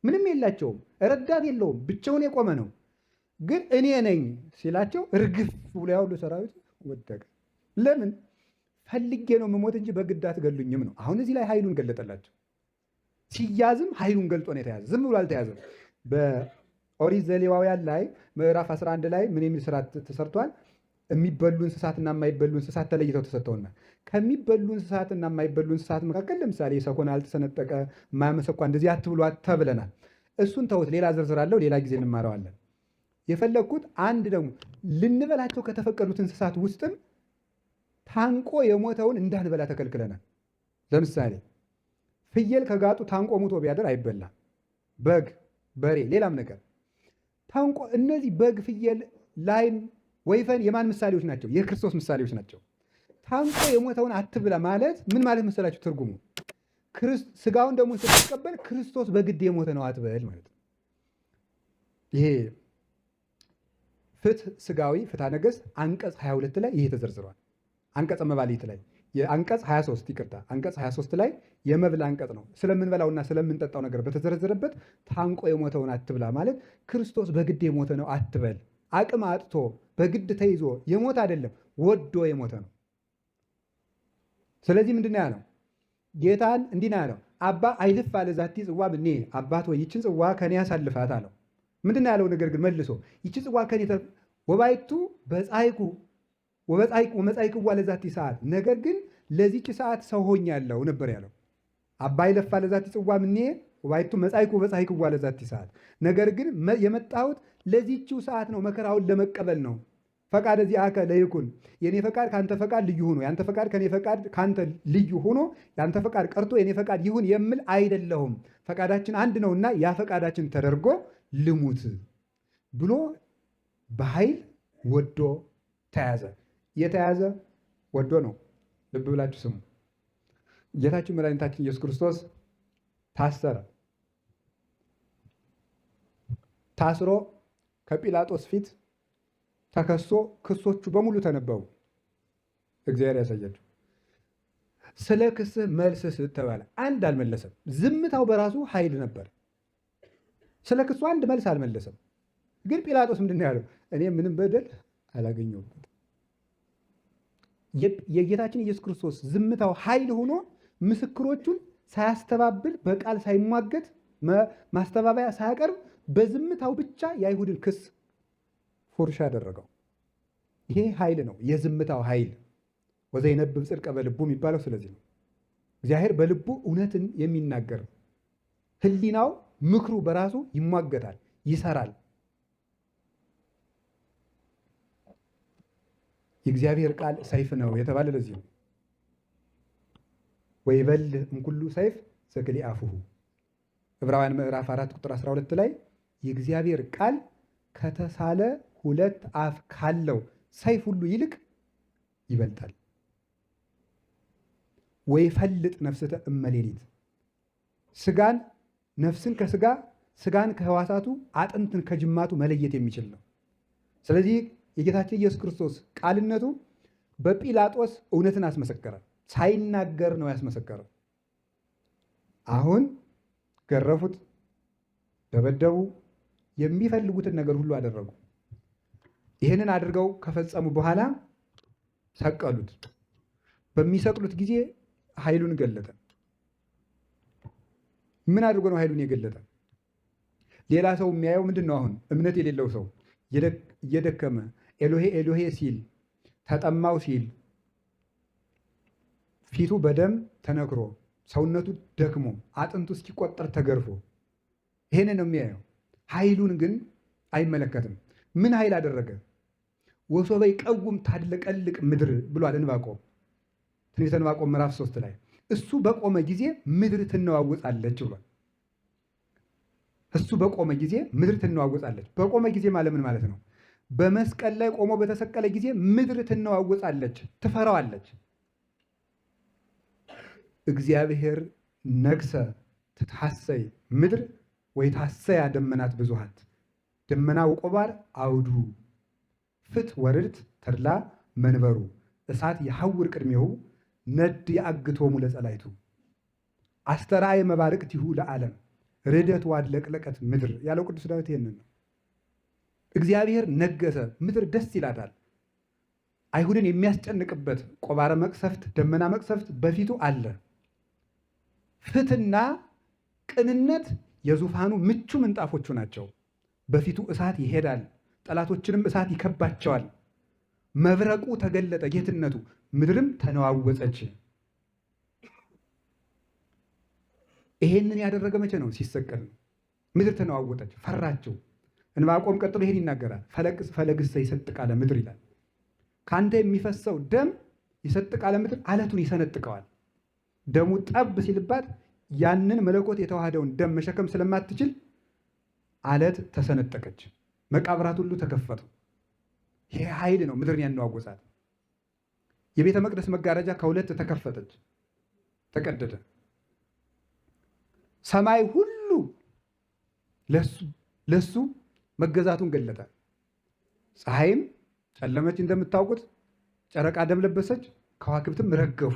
ምንም የላቸውም፣ ረዳት የለውም፣ ብቻውን የቆመ ነው። ግን እኔ ነኝ ሲላቸው እርግፍ ብሎ ያውሉ ሰራዊት ወደቀ። ለምን? ፈልጌ ነው የምሞት እንጂ በግድ አትገሉኝም ነው። አሁን እዚህ ላይ ኃይሉን ገለጠላቸው። ሲያዝም ኃይሉን ገልጦ ነው የተያዘ፣ ዝም ብሎ አልተያዘም። በኦሪት ዘሌዋውያን ላይ ምዕራፍ 11 ላይ ምን የሚል ስርዓት ተሰርቷል? የሚበሉ እንስሳትና የማይበሉ እንስሳት ተለይተው ተሰጥተውናል። ከሚበሉ እንስሳትና የማይበሉ እንስሳት መካከል ለምሳሌ ሰኮና ያልተሰነጠቀ የማያመሰኳ እንደዚህ አትብሉ ተብለናል። እሱን ተውት፣ ሌላ ዝርዝር አለው፣ ሌላ ጊዜ እንማረዋለን። የፈለግኩት አንድ ደግሞ ልንበላቸው ከተፈቀዱት እንስሳት ውስጥም ታንቆ የሞተውን እንዳንበላ ተከልክለናል። ለምሳሌ ፍየል ከጋጡ ታንቆ ሙቶ ቢያደር አይበላም። በግ፣ በሬ፣ ሌላም ነገር ታንቆ። እነዚህ በግ፣ ፍየል፣ ላይም፣ ወይፈን የማን ምሳሌዎች ናቸው? የክርስቶስ ምሳሌዎች ናቸው። ታንቆ የሞተውን አትብላ ማለት ምን ማለት መሰላችሁ? ትርጉሙ ስጋውን ደግሞ ስትቀበል ክርስቶስ በግድ የሞተ ነው አትበል ማለት ነው። ይሄ ፍትሕ ስጋዊ ፍትሐ ነገሥት አንቀጽ 22 ላይ ይሄ ተዘርዝሯል። አንቀጸ መባሊት ላይ የአንቀጽ 23 ይቅርታ፣ አንቀጽ 23 ላይ የመብል አንቀጽ ነው። ስለምንበላውና ስለምንጠጣው ነገር በተዘረዘረበት ታንቆ የሞተውን አትብላ ማለት ክርስቶስ በግድ የሞተ ነው አትበል። አቅም አጥቶ በግድ ተይዞ የሞተ አይደለም፣ ወዶ የሞተ ነው። ስለዚህ ምንድን ነው ያለው? ጌታን እንዲህ ነው ያለው፣ አባ አይልፍ አለ ዛቲ ጽዋ ብኔ፣ አባት ወይ ይችን ጽዋ ከኔ ያሳልፋት አለው። ምንድን ነው ያለው? ነገር ግን መልሶ ይቺ ጽዋ ከኔ ወባይቱ በጻይቁ ወመጻይቅዋ ለዛቲ ሰዓት፣ ነገር ግን ለዚች ሰዓት ሰው ሆኛለሁ ነበር ያለው። አባ አይለፋ ለዛቲ ጽዋ ምኔ ወባይቱ መጻይቁ በጻይቅዋ ለዛቲ ሰዓት፣ ነገር ግን የመጣሁት ለዚችው ሰዓት ነው፣ መከራውን ለመቀበል ነው። ፈቃድ ዚአከ ለይኩን፣ የኔ ፈቃድ ከአንተ ፈቃድ ልዩ ሆኖ ያንተ ፈቃድ ከኔ ፈቃድ ከአንተ ልዩ ሆኖ ያንተ ፈቃድ ቀርቶ የኔ ፈቃድ ይሁን የምል አይደለሁም። ፈቃዳችን አንድ ነውና ያ ፈቃዳችን ተደርጎ ልሙት ብሎ በኃይል ወዶ ተያዘ። የተያዘ ወዶ ነው። ልብ ብላችሁ ስሙ። ጌታችን መድኃኒታችን ኢየሱስ ክርስቶስ ታሰረ። ታስሮ ከጲላጦስ ፊት ተከሶ ክሶቹ በሙሉ ተነበቡ። እግዚአብሔር ያሳያችሁ። ስለ ክስህ መልስ ስትባለ አንድ አልመለሰም። ዝምታው በራሱ ኃይል ነበር። ስለ ክሱ አንድ መልስ አልመለሰም። ግን ጲላጦስ ምንድን ነው ያለው? እኔ ምንም በደል አላገኘሁበትም። የጌታችን ኢየሱስ ክርስቶስ ዝምታው ኃይል ሆኖ ምስክሮቹን ሳያስተባብል በቃል ሳይሟገት ማስተባበያ ሳያቀርብ በዝምታው ብቻ የአይሁድን ክስ ፉርሽ አደረገው። ይሄ ኃይል ነው፣ የዝምታው ኃይል። ወዘይነብብ ጽድቀ በልቡ የሚባለው ስለዚህ ነው። እግዚአብሔር በልቡ እውነትን የሚናገር ሕሊናው ምክሩ በራሱ ይሟገታል፣ ይሰራል። የእግዚአብሔር ቃል ሰይፍ ነው የተባለ ለዚህ ነው። ወይበልዕ እምኩሉ ሰይፍ ዘክልኤአፉሁ ዕብራውያን ምዕራፍ 4 ቁጥር 12 ላይ የእግዚአብሔር ቃል ከተሳለ ሁለት አፍ ካለው ሰይፍ ሁሉ ይልቅ ይበልጣል። ወይፈልጥ ነፍስተ እመሌሊት ስጋን ነፍስን ከስጋ ስጋን ከህዋሳቱ አጥንትን ከጅማቱ መለየት የሚችል ነው። ስለዚህ የጌታችን ኢየሱስ ክርስቶስ ቃልነቱ በጲላጦስ እውነትን አስመሰከረ። ሳይናገር ነው ያስመሰከረው። አሁን ገረፉት፣ ደበደቡ፣ የሚፈልጉትን ነገር ሁሉ አደረጉ። ይህንን አድርገው ከፈጸሙ በኋላ ሰቀሉት። በሚሰቅሉት ጊዜ ኃይሉን ገለጠ። ምን አድርጎ ነው ኃይሉን የገለጠ? ሌላ ሰው የሚያየው ምንድን ነው? አሁን እምነት የሌለው ሰው እየደከመ ኤሎሄ ኤሎሄ ሲል ተጠማው ሲል ፊቱ በደም ተነክሮ ሰውነቱ ደክሞ አጥንቱ እስኪቆጠር ተገርፎ ይሄንን ነው የሚያየው። ኃይሉን ግን አይመለከትም። ምን ኃይል አደረገ? ወሶበ ይቀውም ታድለቀልቅ ምድር ብሏል ዕንባቆም፣ ትንቢተ ዕንባቆም ምዕራፍ 3 ላይ እሱ በቆመ ጊዜ ምድር ትነዋወጣለች ብሏል። እሱ በቆመ ጊዜ ምድር ትነዋወጣለች። በቆመ ጊዜ ማለት ምን ማለት ነው? በመስቀል ላይ ቆሞ በተሰቀለ ጊዜ ምድር ትነዋወጣለች፣ ትፈራዋለች። እግዚአብሔር ነግሰ ትትሐሰይ ምድር ወይ ታሰያ ደመናት ብዙሃት ደመና ወቆባር አውዱ ፍት ወርድት ተድላ መንበሩ እሳት የሐውር ቅድሜሁ ነድ የአግቶሙ ለጸላይቱ አስተርአየ መባርቅቲሁ ለዓለም ርደት ዋድለቅለቀት ምድር ያለው ቅዱስ ዳዊት ይህንን ነው። እግዚአብሔር ነገሰ፣ ምድር ደስ ይላታል። አይሁድን የሚያስጨንቅበት ቆባረ መቅሰፍት፣ ደመና መቅሰፍት በፊቱ አለ። ፍትሕና ቅንነት የዙፋኑ ምቹ ምንጣፎቹ ናቸው። በፊቱ እሳት ይሄዳል፣ ጠላቶችንም እሳት ይከባቸዋል። መብረቁ ተገለጠ ጌትነቱ፣ ምድርም ተነዋወፀች። ይሄንን ያደረገ መቼ ነው? ሲሰቀል። ምድር ተነዋወጠች፣ ፈራቸው። ዕንባቆም ቀጥሎ ይሄን ይናገራል። ፈለግሰ ይሰጥቃለ ምድር ይላል። ከአንተ የሚፈሰው ደም ይሰጥቃለ ምድር፣ አለቱን ይሰነጥቀዋል። ደሙ ጠብ ሲልባት ያንን መለኮት የተዋሃደውን ደም መሸከም ስለማትችል አለት ተሰነጠቀች፣ መቃብራት ሁሉ ተከፈቱ። ይሄ ኃይል ነው ምድርን ያነዋወጻት። የቤተ መቅደስ መጋረጃ ከሁለት ተከፈተች፣ ተቀደደ። ሰማይ ሁሉ ለሱ መገዛቱን ገለጠ። ፀሐይም ጨለመች እንደምታውቁት፣ ጨረቃ ደም ለበሰች፣ ከዋክብትም ረገፉ።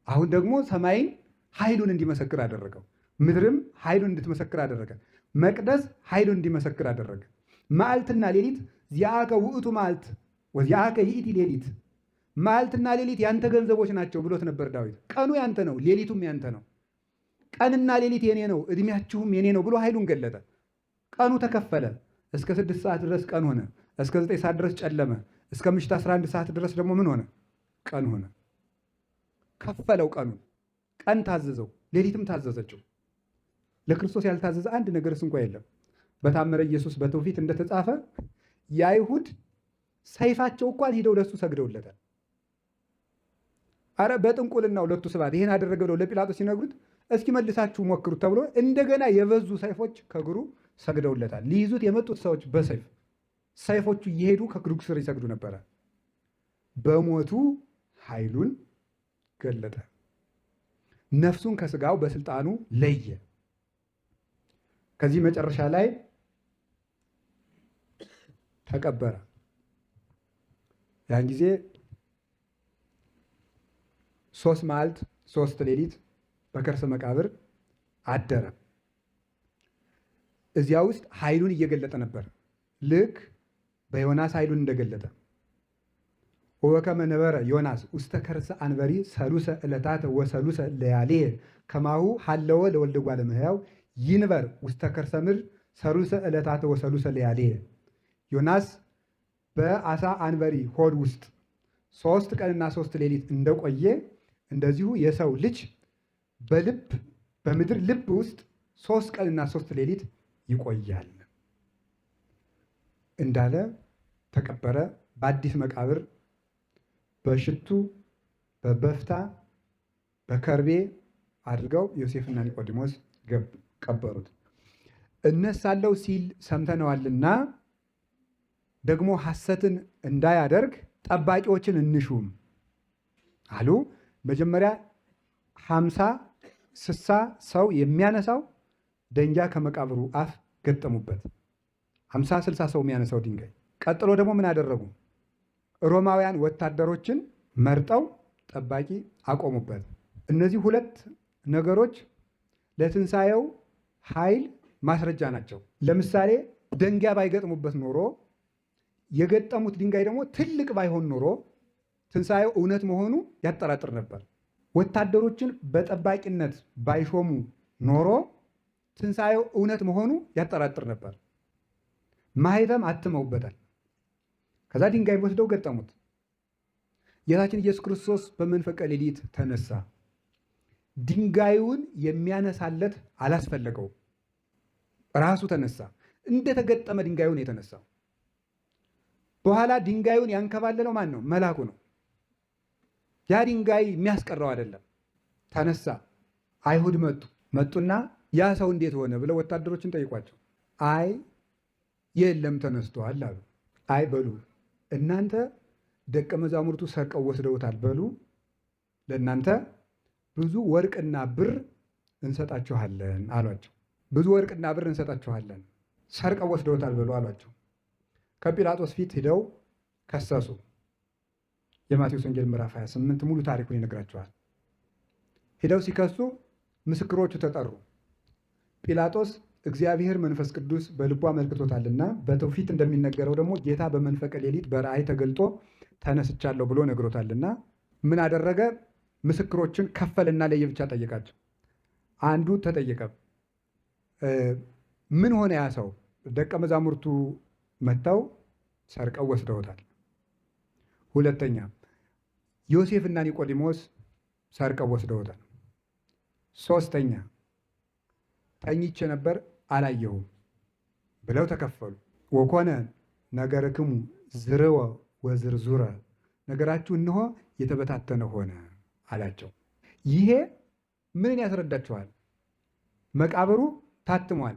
አሁን ደግሞ ሰማይን ኃይሉን እንዲመሰክር አደረገው፣ ምድርም ኃይሉን እንድትመሰክር አደረገ። መቅደስ ኃይሉን እንዲመሰክር አደረገ። መዓልትና ሌሊት ዚአከ ውእቱ መዓልት ወዚአከ ይእቲ ሌሊት፣ መዓልትና ሌሊት ያንተ ገንዘቦች ናቸው ብሎት ነበር ዳዊት። ቀኑ ያንተ ነው፣ ሌሊቱም ያንተ ነው። ቀንና ሌሊት የኔ ነው፣ ዕድሜያችሁም የኔ ነው ብሎ ኃይሉን ገለጠ። ቀኑ ተከፈለ። እስከ 6 ሰዓት ድረስ ቀን ሆነ። እስከ 9 ሰዓት ድረስ ጨለመ። እስከ ምሽት 11 ሰዓት ድረስ ደግሞ ምን ሆነ? ቀን ሆነ። ከፈለው ቀኑን። ቀን ታዘዘው፣ ሌሊትም ታዘዘችው። ለክርስቶስ ያልታዘዘ አንድ ነገርስ እንኳ የለም። በታምረ ኢየሱስ በትውፊት እንደተጻፈ የአይሁድ ሰይፋቸው እንኳን ሂደው ለሱ ሰግደውለታል። አረ በጥንቁልናው ለቱ ስብሐት ይሄን አደረገ ብለው ለጲላጦስ ሲነግሩት እስኪ መልሳችሁ ሞክሩት ተብሎ እንደገና የበዙ ሰይፎች ከእግሩ ሰግደውለታል። ሊይዙት የመጡት ሰዎች ሰይፎቹ እየሄዱ ከእግሩ ስር ይሰግዱ ነበረ። በሞቱ ኃይሉን ገለጠ። ነፍሱን ከስጋው በስልጣኑ ለየ። ከዚህ መጨረሻ ላይ ተቀበረ። ያን ጊዜ 3 መዓልት 3 ሌሊት በከርሰ መቃብር አደረ። እዚያ ውስጥ ኃይሉን እየገለጠ ነበር። ልክ በዮናስ ኃይሉን እንደገለጠ ወከመ ነበረ ዮናስ ውስተ ከርሰ አንበሪ ሰሉሰ ዕለታተ ወሰሉሰ ለያሌየ ከማሁ ሀለወ ለወልደ እጓለ እመሕያው ይንበር ውስተ ከርሰ ምድር ሰሉሰ ዕለታተ ወሰሉሰ ለያሌየ። ዮናስ በአሳ አንበሪ ሆድ ውስጥ 3 ቀንና 3 ሌሊት እንደቆየ እንደዚሁ የሰው ልጅ በምድር ልብ ውስጥ 3 ቀንና 3 ሌሊት ይቆያል እንዳለ ተቀበረ። በአዲስ መቃብር በሽቱ በበፍታ በከርቤ አድርገው ዮሴፍና ኒቆዲሞስ ቀበሩት። እነሳለሁ ሲል ሰምተነዋልና ደግሞ ሐሰትን እንዳያደርግ ጠባቂዎችን እንሹም አሉ። መጀመሪያ 50 60 ሰው የሚያነሳው ደንጊያ ከመቃብሩ አፍ ገጠሙበት። 50 60 ሰው የሚያነሳው ድንጋይ። ቀጥሎ ደግሞ ምን አደረጉ? ሮማውያን ወታደሮችን መርጠው ጠባቂ አቆሙበት። እነዚህ 2 ነገሮች ለትንሣኤው ኃይል ማስረጃ ናቸው። ለምሳሌ ደንጊያ ባይገጥሙበት ኖሮ፣ የገጠሙት ድንጋይ ደግሞ ትልቅ ባይሆን ኖሮ ትንሣኤው እውነት መሆኑ ያጠራጥር ነበር። ወታደሮችን በጠባቂነት ባይሾሙ ኖሮ ትንሣኤው እውነት መሆኑ ያጠራጥር ነበር። ማኅተም አትመውበታል። ከዛ ድንጋይ ወስደው ገጠሙት። ጌታችን ኢየሱስ ክርስቶስ በመንፈቀ ሌሊት ተነሳ። ድንጋዩን የሚያነሳለት አላስፈለገው፣ ራሱ ተነሳ። እንደተገጠመ ድንጋዩን የተነሳው። በኋላ ድንጋዩን ያንከባለለው ማን ነው? መልአኩ ነው። ያ ድንጋይ የሚያስቀረው አይደለም። ተነሳ። አይሁድ መጡና ያ ሰው እንዴት ሆነ ብለው ወታደሮችን ጠይቋቸው። አይ የለም ተነስተዋል አሉ። አይ በሉ እናንተ ደቀ መዛሙርቱ ሰርቀው ወስደውታል በሉ፣ ለእናንተ ብዙ ወርቅና ብር እንሰጣችኋለን አሏቸው። ብዙ ወርቅና ብር እንሰጣችኋለን፣ ሰርቀው ወስደውታል በሉ አሏቸው። ከጲላጦስ ፊት ሂደው ከሰሱ። የማቴዎስ ወንጌል ምዕራፍ 28 ሙሉ ታሪኩን ይነግራቸዋል። ሄደው ሲከሱ ምስክሮቹ ተጠሩ። ጲላጦስ እግዚአብሔር መንፈስ ቅዱስ በልቡ አመልክቶታልና በትውፊት እንደሚነገረው ደግሞ ጌታ በመንፈቀ ሌሊት በራእይ ተገልጦ ተነስቻለሁ ብሎ ነግሮታልና ምን አደረገ? ምስክሮችን ከፈልና ለየብቻ ጠየቃቸው። አንዱ ተጠየቀ፣ ምን ሆነ ያ ሰው? ደቀ መዛሙርቱ መጥተው ሰርቀው ወስደውታል። ሁለተኛ ዮሴፍና ኒቆዲሞስ ሰርቀው ወስደውታል። ሶስተኛ ተኝቼ ነበር አላየሁም ብለው ተከፈሉ። ወኮነ ነገርክሙ ዝርወ ወዝርዙረ፣ ነገራችሁ እነሆ የተበታተነ ሆነ አላቸው። ይሄ ምንን ያስረዳችኋል? መቃብሩ ታትሟል።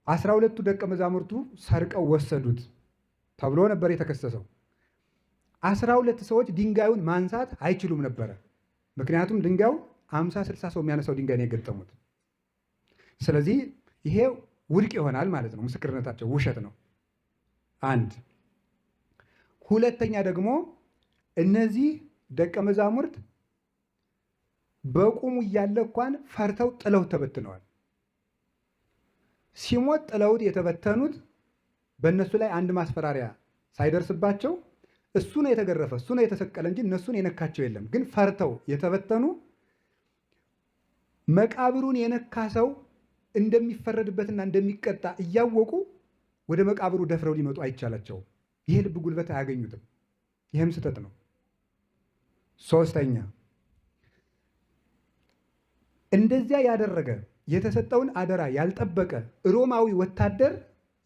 12ቱ ደቀ መዛሙርቱ ሰርቀው ወሰዱት ተብሎ ነበር የተከሰሰው። 12 ሰዎች ድንጋዩን ማንሳት አይችሉም ነበረ። ምክንያቱም ድንጋዩ 50-60 ሰው የሚያነሳው ድንጋይ ነው የገጠሙት። ስለዚህ ይሄ ውድቅ ይሆናል ማለት ነው። ምስክርነታቸው ውሸት ነው። አንድ ሁለተኛ ደግሞ እነዚህ ደቀ መዛሙርት በቁሙ እያለ እንኳን ፈርተው ጥለውት ተበትነዋል። ሲሞት ጥለውት የተበተኑት በእነሱ ላይ አንድ ማስፈራሪያ ሳይደርስባቸው እሱ ነው የተገረፈ፣ እሱ ነው የተሰቀለ እንጂ እነሱን የነካቸው የለም። ግን ፈርተው የተበተኑ መቃብሩን የነካ ሰው እንደሚፈረድበትና እንደሚቀጣ እያወቁ ወደ መቃብሩ ደፍረው ሊመጡ አይቻላቸውም። ይሄ ልብ ጉልበት አያገኙትም። ይህም ስህተት ነው። ሶስተኛ እንደዚያ ያደረገ የተሰጠውን አደራ ያልጠበቀ ሮማዊ ወታደር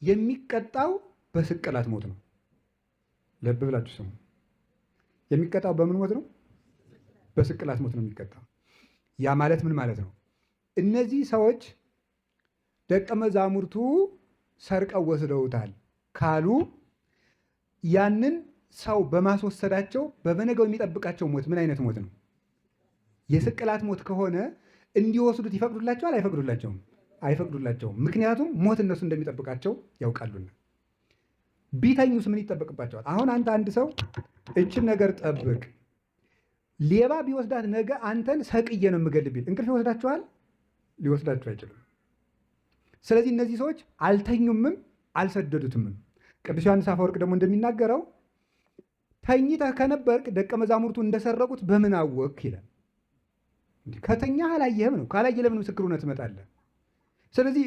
የሚቀጣው በስቅላት ሞት ነው። ልብ ብላችሁ ስሙ። የሚቀጣው በምን ሞት ነው? በስቅላት ሞት ነው የሚቀጣው። ያ ማለት ምን ማለት ነው? እነዚህ ሰዎች ደቀ መዛሙርቱ ሰርቀው ወስደውታል ካሉ ያንን ሰው በማስወሰዳቸው በበነገው የሚጠብቃቸው ሞት ምን አይነት ሞት ነው? የስቅላት ሞት ከሆነ እንዲወስዱት ይፈቅዱላቸዋል? አይፈቅዱላቸውም? አይፈቅዱላቸውም። ምክንያቱም ሞት እነሱ እንደሚጠብቃቸው ያውቃሉና። ቢተኙስ ምን ይጠበቅባቸዋል? አሁን አንድ ሰው እችን ነገር ጠብቅ፣ ሌባ ቢወስዳት ነገ አንተን ሰቅዬ ነው የምገልህ ቢል እንቅልፍ ይወስዳቸዋል? ሊወስዳቸው አይችልም። ስለዚህ እነዚህ ሰዎች አልተኙምም አልሰደዱትምም። ቅዱስ ዮሐንስ አፈወርቅ ደግሞ እንደሚናገረው ተኝተህ ከነበርክ ደቀ መዛሙርቱ እንደሰረቁት በምን አወቅህ ይላል። ከተኛህ አላየህም ነው። ካላየህ ለምን ምስክር ሆነህ ትመጣለህ? ስለዚህ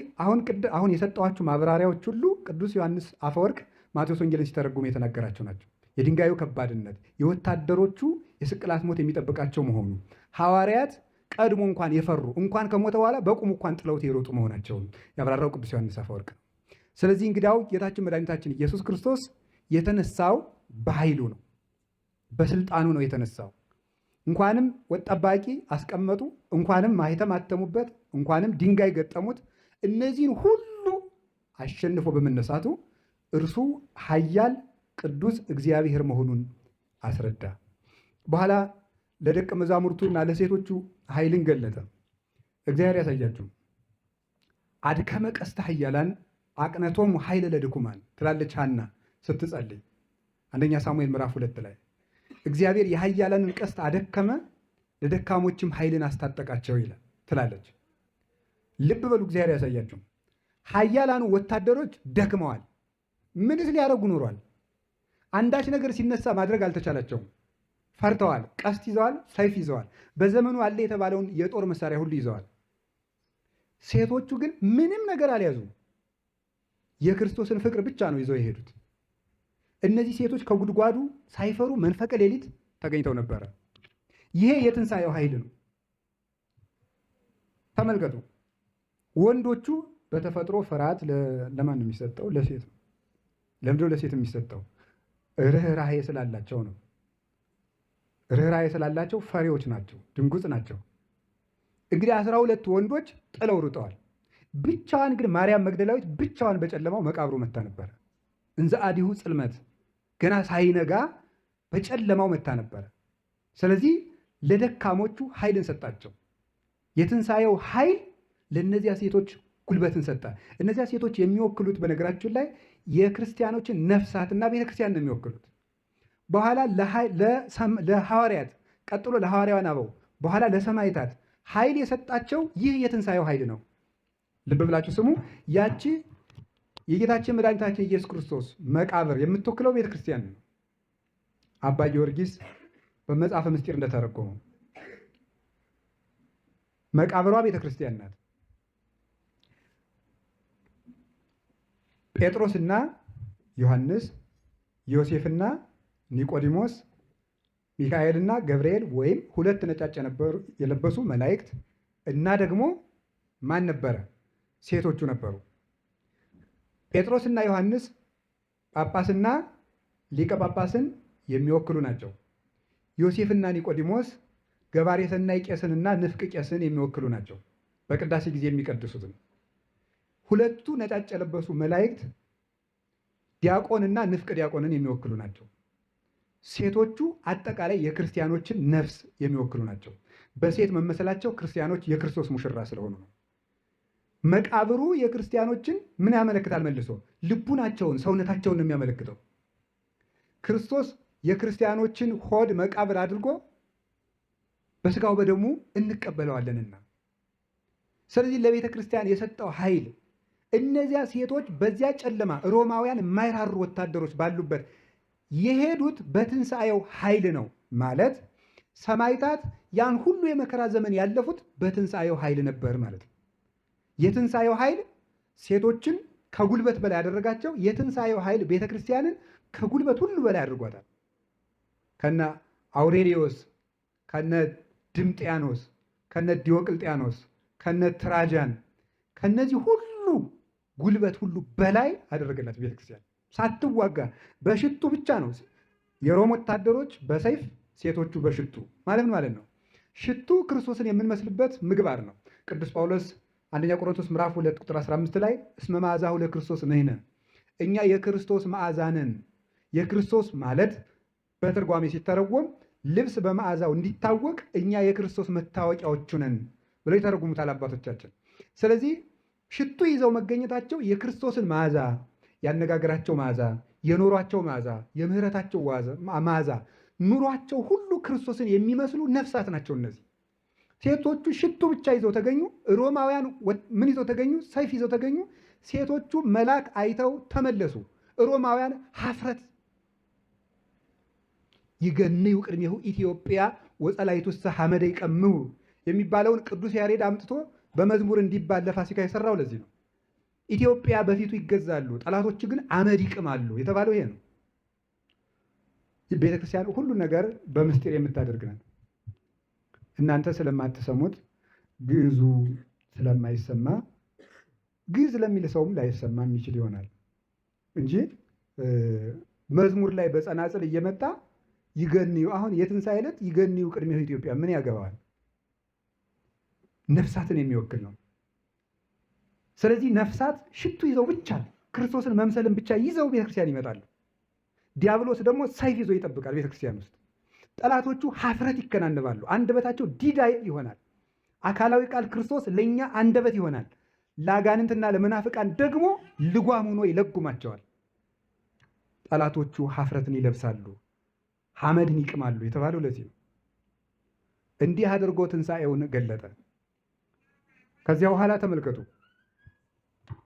አሁን የሰጠኋችሁ ማብራሪያዎች ሁሉ ቅዱስ ዮሐንስ አፈወርቅ ማቴዎስ ወንጌልን ሲተረጉም የተናገራቸው ናቸው። የድንጋዩ ከባድነት፣ የወታደሮቹ የስቅላት ሞት የሚጠብቃቸው መሆኑ፣ ሐዋርያት ቀድሞ እንኳን የፈሩ እንኳን ከሞተ በኋላ በቁሙ እንኳን ጥለውት የሮጡ መሆናቸውን ያብራራው ቅዱስ ዮሐንስ አፈወርቅ ነው። ስለዚህ እንግዲያው ጌታችን መድኃኒታችን ኢየሱስ ክርስቶስ የተነሳው በኃይሉ ነው፣ በስልጣኑ ነው የተነሳው። እንኳንም ወጥ ጠባቂ አስቀመጡ፣ እንኳንም ማኅተም አተሙበት፣ እንኳንም ድንጋይ ገጠሙት። እነዚህን ሁሉ አሸንፎ በመነሳቱ እርሱ ኃያል ቅዱስ እግዚአብሔር መሆኑን አስረዳ። በኋላ ለደቀ መዛሙርቱና ለሴቶቹ ኃይልን ገለጠ። እግዚአብሔር ያሳያችሁ። አድከመ ቀስተ ኃያላን አቅነቶም ኃይለ ለድኩማን ትላለች ሐና ስትጸልይ አንደኛ ሳሙኤል ምዕራፍ 2 ላይ እግዚአብሔር የኃያላንን ቀስት አደከመ ለደካሞችም ኃይልን አስታጠቃቸው ይላል ትላለች። ልብ በሉ፣ እግዚአብሔር ያሳያችሁ። ኃያላኑ ወታደሮች ደክመዋል። ምንስ ሊያደርጉ ኑሯል? አንዳች ነገር ሲነሳ ማድረግ አልተቻላቸውም። ፈርተዋል። ቀስት ይዘዋል፣ ሰይፍ ይዘዋል። በዘመኑ አለ የተባለውን የጦር መሳሪያ ሁሉ ይዘዋል። ሴቶቹ ግን ምንም ነገር አልያዙም። የክርስቶስን ፍቅር ብቻ ነው ይዘው የሄዱት። እነዚህ ሴቶች ከጉድጓዱ ሳይፈሩ መንፈቀ ሌሊት ተገኝተው ነበረ። ይሄ የትንሣኤው ኃይል ነው። ተመልከቱ። ወንዶቹ በተፈጥሮ ፍርሃት ለማን ነው የሚሰጠው? ለሴት ነው። ለምንድነው ለሴት የሚሰጠው? ርኅራኄ ስላላቸው ነው። ርኅራኄ ስላላቸው ፈሪዎች ናቸው፣ ድንጉጥ ናቸው። እንግዲህ 12 ወንዶች ጥለው ሩጠዋል። ብቻዋን ግን ማርያም መግደላዊት ብቻዋን በጨለማው መቃብሩ መታ ነበረ። እንዘ አዲሁ ጽልመት፣ ገና ሳይነጋ በጨለማው መታ ነበረ። ስለዚህ ለደካሞቹ ኃይልን ሰጣቸው። የትንሣኤው ኃይል ለእነዚያ ሴቶች ጉልበትን ሰጠ። እነዚያ ሴቶች የሚወክሉት በነገራችን ላይ የክርስቲያኖችን ነፍሳትና ቤተክርስቲያን ነው የሚወክሉት። በኋላ ለሐዋርያት፣ ቀጥሎ ለሐዋርያውያን አበው፣ በኋላ ለሰማዕታት ኃይል የሰጣቸው ይህ የትንሣኤው ኃይል ነው። ልብ ብላችሁ ስሙ። ያቺ የጌታችን መድኃኒታችን ኢየሱስ ክርስቶስ መቃብር የምትወክለው ቤተ ክርስቲያን ነው። አባ ጊዮርጊስ በመጽሐፈ ምስጢር እንደተረጎመው መቃብሯ ቤተ ክርስቲያን ናት። ጴጥሮስና ዮሐንስ፣ ዮሴፍና ኒቆዲሞስ፣ ሚካኤልና ገብርኤል ወይም ሁለት ነጫጭ የለበሱ መላእክት እና ደግሞ ማን ነበረ? ሴቶቹ ነበሩ። ጴጥሮስና ዮሐንስ ጳጳስና ሊቀ ጳጳስን የሚወክሉ ናቸው። ዮሴፍና ኒቆዲሞስ ገባሬ ሰናይ ቄስንና ንፍቅ ቄስን የሚወክሉ ናቸው። በቅዳሴ ጊዜ የሚቀድሱትን ሁለቱ ነጫጭ የለበሱ መላእክት ዲያቆንና ንፍቅ ዲያቆንን የሚወክሉ ናቸው። ሴቶቹ አጠቃላይ የክርስቲያኖችን ነፍስ የሚወክሉ ናቸው። በሴት መመሰላቸው ክርስቲያኖች የክርስቶስ ሙሽራ ስለሆኑ ነው። መቃብሩ የክርስቲያኖችን ምን ያመለክታል? መልሶ ልቡናቸውን፣ ሰውነታቸውን ነው የሚያመለክተው። ክርስቶስ የክርስቲያኖችን ሆድ መቃብር አድርጎ በስጋው በደሙ እንቀበለዋለንና፣ ስለዚህ ለቤተ ክርስቲያን የሰጠው ኃይል እነዚያ ሴቶች በዚያ ጨለማ ሮማውያን የማይራሩ ወታደሮች ባሉበት የሄዱት በትንሣኤው ኃይል ነው ማለት ሰማዕታት ያን ሁሉ የመከራ ዘመን ያለፉት በትንሣኤው ኃይል ነበር ማለት ነው። የትንሣኤው ኃይል ሴቶችን ከጉልበት በላይ ያደረጋቸው። የትንሣኤው ኃይል ቤተ ክርስቲያንን ከጉልበት ሁሉ በላይ አድርጓታል። ከነ አውሬሊዮስ፣ ከነ ድምጥያኖስ፣ ከነ ዲዮቅልጥያኖስ፣ ከነ ትራጃን፣ ከነዚህ ሁሉ ጉልበት ሁሉ በላይ አደረገላት ቤተ ክርስቲያን ሳትዋጋ በሽቱ ብቻ ነው። የሮም ወታደሮች በሰይፍ ሴቶቹ በሽቱ ማለት ነው። ሽቱ ክርስቶስን የምንመስልበት ምግባር ነው። ቅዱስ ጳውሎስ አንደኛ ቆሮንቶስ ምዕራፍ 2 ቁጥር 15 ላይ እስመ መዓዛሁ ለክርስቶስ ነህነ፣ እኛ የክርስቶስ መዓዛ ነን። የክርስቶስ ማለት በትርጓሜ ሲተረጎም ልብስ በመዓዛው እንዲታወቅ እኛ የክርስቶስ መታወቂያዎቹ ነን ብለው ይተረጉሙታል አባቶቻችን። ስለዚህ ሽቱ ይዘው መገኘታቸው የክርስቶስን መዓዛ፣ ያነጋገራቸው መዓዛ፣ የኖሯቸው መዓዛ፣ የምህረታቸው መዓዛ፣ ኑሯቸው ሁሉ ክርስቶስን የሚመስሉ ነፍሳት ናቸው። እነዚህ ሴቶቹ ሽቱ ብቻ ይዘው ተገኙ። ሮማውያን ምን ይዘው ተገኙ? ሰይፍ ይዘው ተገኙ። ሴቶቹ መልአክ አይተው ተመለሱ። ሮማውያን ሀፍረት ይገንዩ ቅድሜሁ ኢትዮጵያ ወጸላይቱሰ ሐመደ ይቀምሁ የሚባለውን ቅዱስ ያሬድ አምጥቶ በመዝሙር እንዲባል ለፋሲካ የሰራው ለዚህ ነው። ኢትዮጵያ በፊቱ ይገዛሉ፣ ጠላቶች ግን አመድ ይቅማሉ የተባለው ይሄ ነው። ቤተክርስቲያን ሁሉ ነገር በምስጢር የምታደርግ ናት። እናንተ ስለማትሰሙት ግዕዙ ስለማይሰማ ግዕዝ ለሚል ሰውም ላይሰማ የሚችል ይሆናል እንጂ መዝሙር ላይ በጸናጽል እየመጣ ይገንዩ፣ አሁን የትንሣኤ ዕለት ይገንዩ ቅድሜሁ ኢትዮጵያ ምን ያገባዋል? ነፍሳትን የሚወክል ነው። ስለዚህ ነፍሳት ሽቱ ይዘው ብቻ ክርስቶስን መምሰልን ብቻ ይዘው ቤተክርስቲያን ይመጣሉ። ዲያብሎስ ደግሞ ሰይፍ ይዞ ይጠብቃል ቤተክርስቲያን ውስጥ። ጠላቶቹ ሀፍረት ይከናንባሉ። አንደበታቸው ዲዳ ይሆናል። አካላዊ ቃል ክርስቶስ ለእኛ አንደበት ይሆናል። ለአጋንንትና ለመናፍቃን ደግሞ ልጓም ሆኖ ይለጉማቸዋል። ጠላቶቹ ሀፍረትን ይለብሳሉ፣ ሐመድን ይቅማሉ የተባለው ለዚህ ነው። እንዲህ አድርጎ ትንሣኤውን ገለጠ። ከዚያ በኋላ ተመልከቱ፣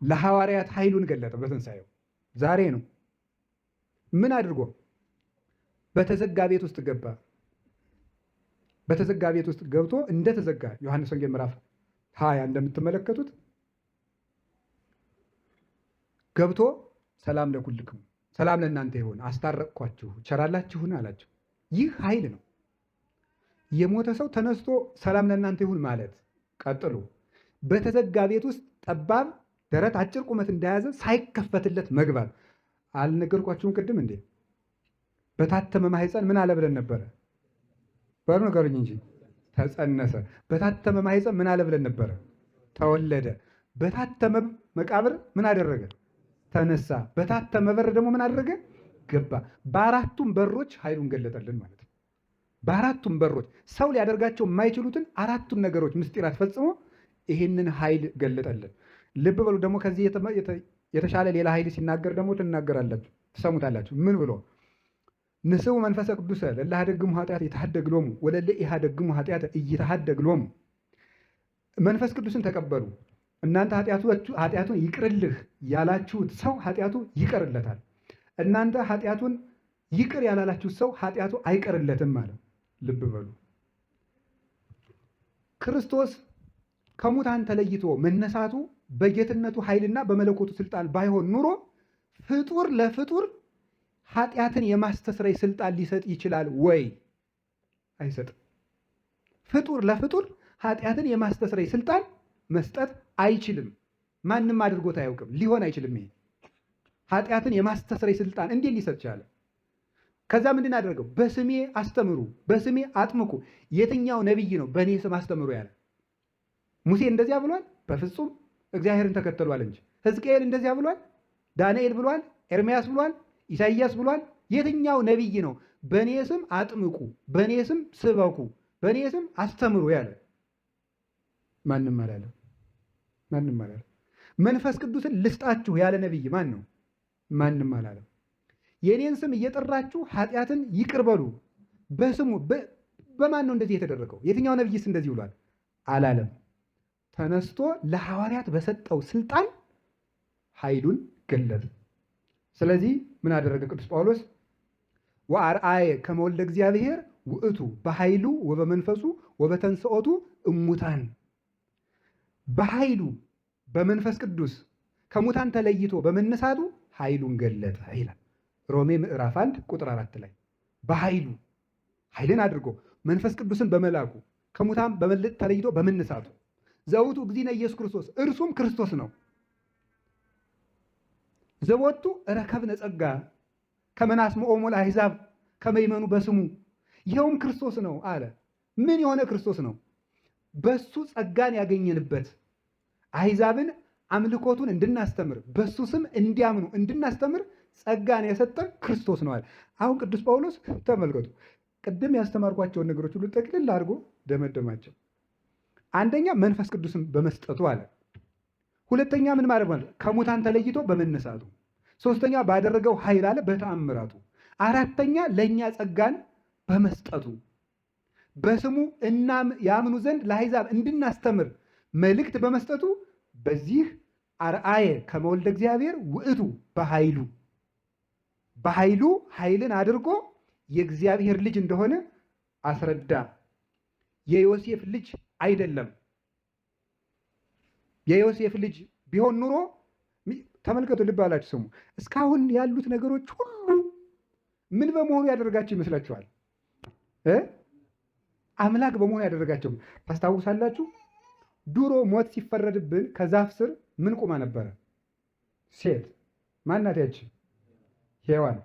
ለሐዋርያት ኃይሉን ገለጠ በትንሣኤው። ዛሬ ነው። ምን አድርጎ? በተዘጋ ቤት ውስጥ ገባ። በተዘጋ ቤት ውስጥ ገብቶ እንደተዘጋ ዮሐንስ ወንጌል ምዕራፍ 20 እንደምትመለከቱት ገብቶ ሰላም ለኩልክሙ፣ ሰላም ለእናንተ ይሁን፣ አስታረቅኳችሁ፣ ቸራላችሁን አላቸው። ይህ ኃይል ነው። የሞተ ሰው ተነስቶ ሰላም ለእናንተ ይሁን ማለት። ቀጥሎ በተዘጋ ቤት ውስጥ ጠባብ ደረት አጭር ቁመት እንደያዘ ሳይከፈትለት መግባት። አልነገርኳችሁም ቅድም እንዴ? በታተመ ማህፀን ምን አለ ብለን ነበረ? በሩ ነገሩኝ እንጂ ተጸነሰ። በታተመ ማህፀን ምን አለ ብለን ነበረ? ተወለደ። በታተመ መቃብር ምን አደረገ? ተነሳ። በታተመ በር ደግሞ ምን አደረገ? ገባ። በአራቱም በሮች ኃይሉን ገለጠልን ማለት ነው። በአራቱም በሮች ሰው ሊያደርጋቸው የማይችሉትን አራቱን ነገሮች ምስጢራት ፈጽሞ ይህንን ኃይል ገለጠልን። ልብ በሉ ደግሞ ከዚህ የተሻለ ሌላ ኃይል ሲናገር ደግሞ ትናገራላችሁ፣ ትሰሙታላችሁ። ምን ብሎ? ንስኡ መንፈሰ ቅዱሰ ለእለ ኀደግሙ ኃጢአት ይትሐደግ ሎሙ ወለእለ ኢኀደግሙ ኃጢአት ኢይትሐደግ ሎሙ። መንፈስ ቅዱስን ተቀበሉ። እናንተ ኃጢአቱን ይቅርልህ ያላችሁት ሰው ኃጢአቱ ይቀርለታል። እናንተ ኃጢአቱን ይቅር ያላላችሁት ሰው ኃጢአቱ አይቀርለትም ማለት። ልብ በሉ። ክርስቶስ ከሙታን ተለይቶ መነሳቱ በጌትነቱ ኃይልና በመለኮቱ ስልጣን ባይሆን ኑሮ ፍጡር ለፍጡር ኃጢአትን የማስተስረይ ስልጣን ሊሰጥ ይችላል ወይ? አይሰጥም። ፍጡር ለፍጡር ኃጢአትን የማስተስረይ ስልጣን መስጠት አይችልም። ማንም አድርጎት አያውቅም። ሊሆን አይችልም። ይሄ ኃጢአትን የማስተስረይ ስልጣን እንዴት ሊሰጥ ቻለ? ከዛ ምንድን አደረገው? በስሜ አስተምሩ፣ በስሜ አጥምቁ። የትኛው ነቢይ ነው በእኔ ስም አስተምሩ ያለ? ሙሴ እንደዚያ ብሏል? በፍጹም እግዚአብሔርን ተከተሏል እንጂ። ሕዝቅኤል እንደዚያ ብሏል? ዳንኤል ብሏል? ኤርምያስ ብሏል? ኢሳይያስ ብሏል? የትኛው ነቢይ ነው በእኔ ስም አጥምቁ፣ በእኔ ስም ስበኩ፣ በእኔ ስም አስተምሩ ያለ? ማንም አላለም። ማንም አላለም። መንፈስ ቅዱስን ልስጣችሁ ያለ ነቢይ ማን ነው? ማንም አላለም። የእኔን ስም እየጠራችሁ ኃጢአትን ይቅር በሉ በስሙ። በማን ነው እንደዚህ የተደረገው? የትኛው ነቢይስ እንደዚህ ብሏል? አላለም። ተነስቶ ለሐዋርያት በሰጠው ስልጣን ኃይሉን ገለጠ። ስለዚህ ምን አደረገ ቅዱስ ጳውሎስ? ወአርአየ ከመ ወልደ እግዚአብሔር ውእቱ በኃይሉ ወበመንፈሱ ወበተንሥኦቱ እሙታን። በኃይሉ በመንፈስ ቅዱስ ከሙታን ተለይቶ በመነሳቱ ኃይሉን ገለጠ ይላል ሮሜ ምዕራፍ 1 ቁጥር 4 ላይ። በኃይሉ ኃይልን አድርጎ መንፈስ ቅዱስን በመላኩ ከሙታን ተለይቶ በመነሳቱ ዘውቱ እግዚእነ ኢየሱስ ክርስቶስ እርሱም ክርስቶስ ነው። ዘቦቱ ረከብነ ጸጋ ከመ ናስምዖሙ ለአሕዛብ ከመ ይእመኑ በስሙ። ይኸውም ክርስቶስ ነው አለ። ምን የሆነ ክርስቶስ ነው? በሱ ጸጋን ያገኘንበት አሕዛብን አምልኮቱን እንድናስተምር በሱ ስም እንዲያምኑ እንድናስተምር ጸጋን የሰጠን ክርስቶስ ነው አለ። አሁን ቅዱስ ጳውሎስ ተመልከቱ፣ ቅድም ያስተማርኳቸውን ነገሮች ሁሉ ጠቅልል አድርጎ ደመደማቸው። አንደኛ መንፈስ ቅዱስን በመስጠቱ አለ። ሁለተኛ ምን ማድረግ ማለት? ከሙታን ተለይቶ በመነሳቱ። ሶስተኛ ባደረገው ኃይል አለ፣ በተአምራቱ። አራተኛ ለእኛ ጸጋን በመስጠቱ በስሙ ያምኑ ዘንድ ለአሕዛብ እንድናስተምር መልእክት በመስጠቱ በዚህ አርአየ ከመ ወልደ እግዚአብሔር ውእቱ በኃይሉ ኃይልን አድርጎ የእግዚአብሔር ልጅ እንደሆነ አስረዳ። የዮሴፍ ልጅ አይደለም። የዮሴፍ ልጅ ቢሆን ኑሮ ተመልከቱ፣ ልብ አላችሁ ስሙ። እስካሁን ያሉት ነገሮች ሁሉ ምን በመሆኑ ያደረጋቸው ይመስላችኋል? አምላክ በመሆኑ ያደረጋቸው። ታስታውሳላችሁ? ድሮ ሞት ሲፈረድብን ከዛፍ ስር ምን ቁማ ነበረ? ሴት። ማናት ያች? ሔዋን።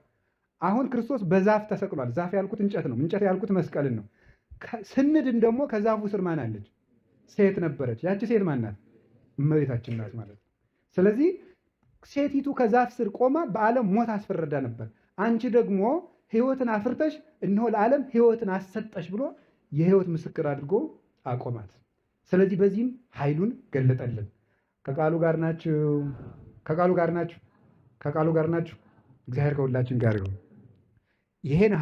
አሁን ክርስቶስ በዛፍ ተሰቅሏል። ዛፍ ያልኩት እንጨት ነው። እንጨት ያልኩት መስቀልን ነው። ስንድን ደግሞ ከዛፉ ስር ማን አለች? ሴት ነበረች። ያቺ ሴት ማናት? እመቤታችን ናት ማለት ነው። ስለዚህ ሴቲቱ ከዛፍ ስር ቆማ በዓለም ሞት አስፈረዳ ነበር። አንቺ ደግሞ ሕይወትን አፍርተሽ እነሆ ለዓለም ሕይወትን አሰጠሽ ብሎ የሕይወት ምስክር አድርጎ አቆማት። ስለዚህ በዚህም ኃይሉን ገለጠልን። ከቃሉ ጋር ናችሁ? ከቃሉ ጋር ናችሁ? ከቃሉ ጋር ናችሁ? እግዚአብሔር ከሁላችን ጋር ይሁን። ይሄን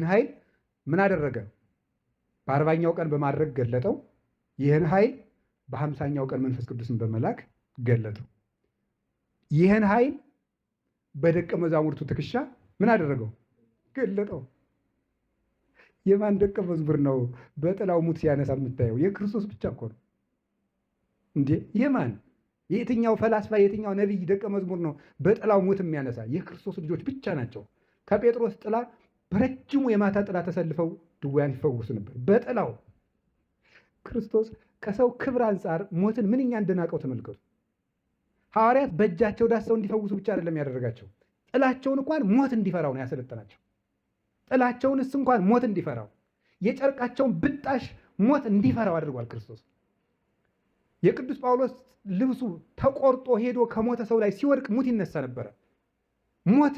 ኃይል ምን አደረገ? በ40ኛው ቀን በማድረግ ገለጠው። ይህን ኃይል በ50ኛው ቀን መንፈስ ቅዱስን በመላክ ገለጠው። ይህን ኃይል በደቀ መዛሙርቱ ትከሻ ምን አደረገው? ገለጠው። የማን ደቀ መዝሙር ነው በጥላው ሙት ሲያነሳ የምታየው? የክርስቶስ ብቻ እኮ ነው እንዴ! የማን የትኛው ፈላስፋ የትኛው ነቢይ ደቀ መዝሙር ነው በጥላው ሙት የሚያነሳ? የክርስቶስ ልጆች ብቻ ናቸው። ከጴጥሮስ ጥላ በረጅሙ የማታ ጥላ ተሰልፈው ድውያን ይፈውሱ ነበር። በጥላው ክርስቶስ ከሰው ክብር አንጻር ሞትን ምንኛ እንደናቀው ተመልከቱ። ሐዋርያት በእጃቸው ዳሰው እንዲፈውሱ ብቻ አይደለም ያደረጋቸው፣ ጥላቸውን እንኳን ሞት እንዲፈራው ነው ያሰለጠናቸው። ጥላቸውንስ እንኳን ሞት እንዲፈራው፣ የጨርቃቸውን ብጣሽ ሞት እንዲፈራው አድርጓል ክርስቶስ። የቅዱስ ጳውሎስ ልብሱ ተቆርጦ ሄዶ ከሞተ ሰው ላይ ሲወድቅ ሙት ይነሳ ነበረ። ሞት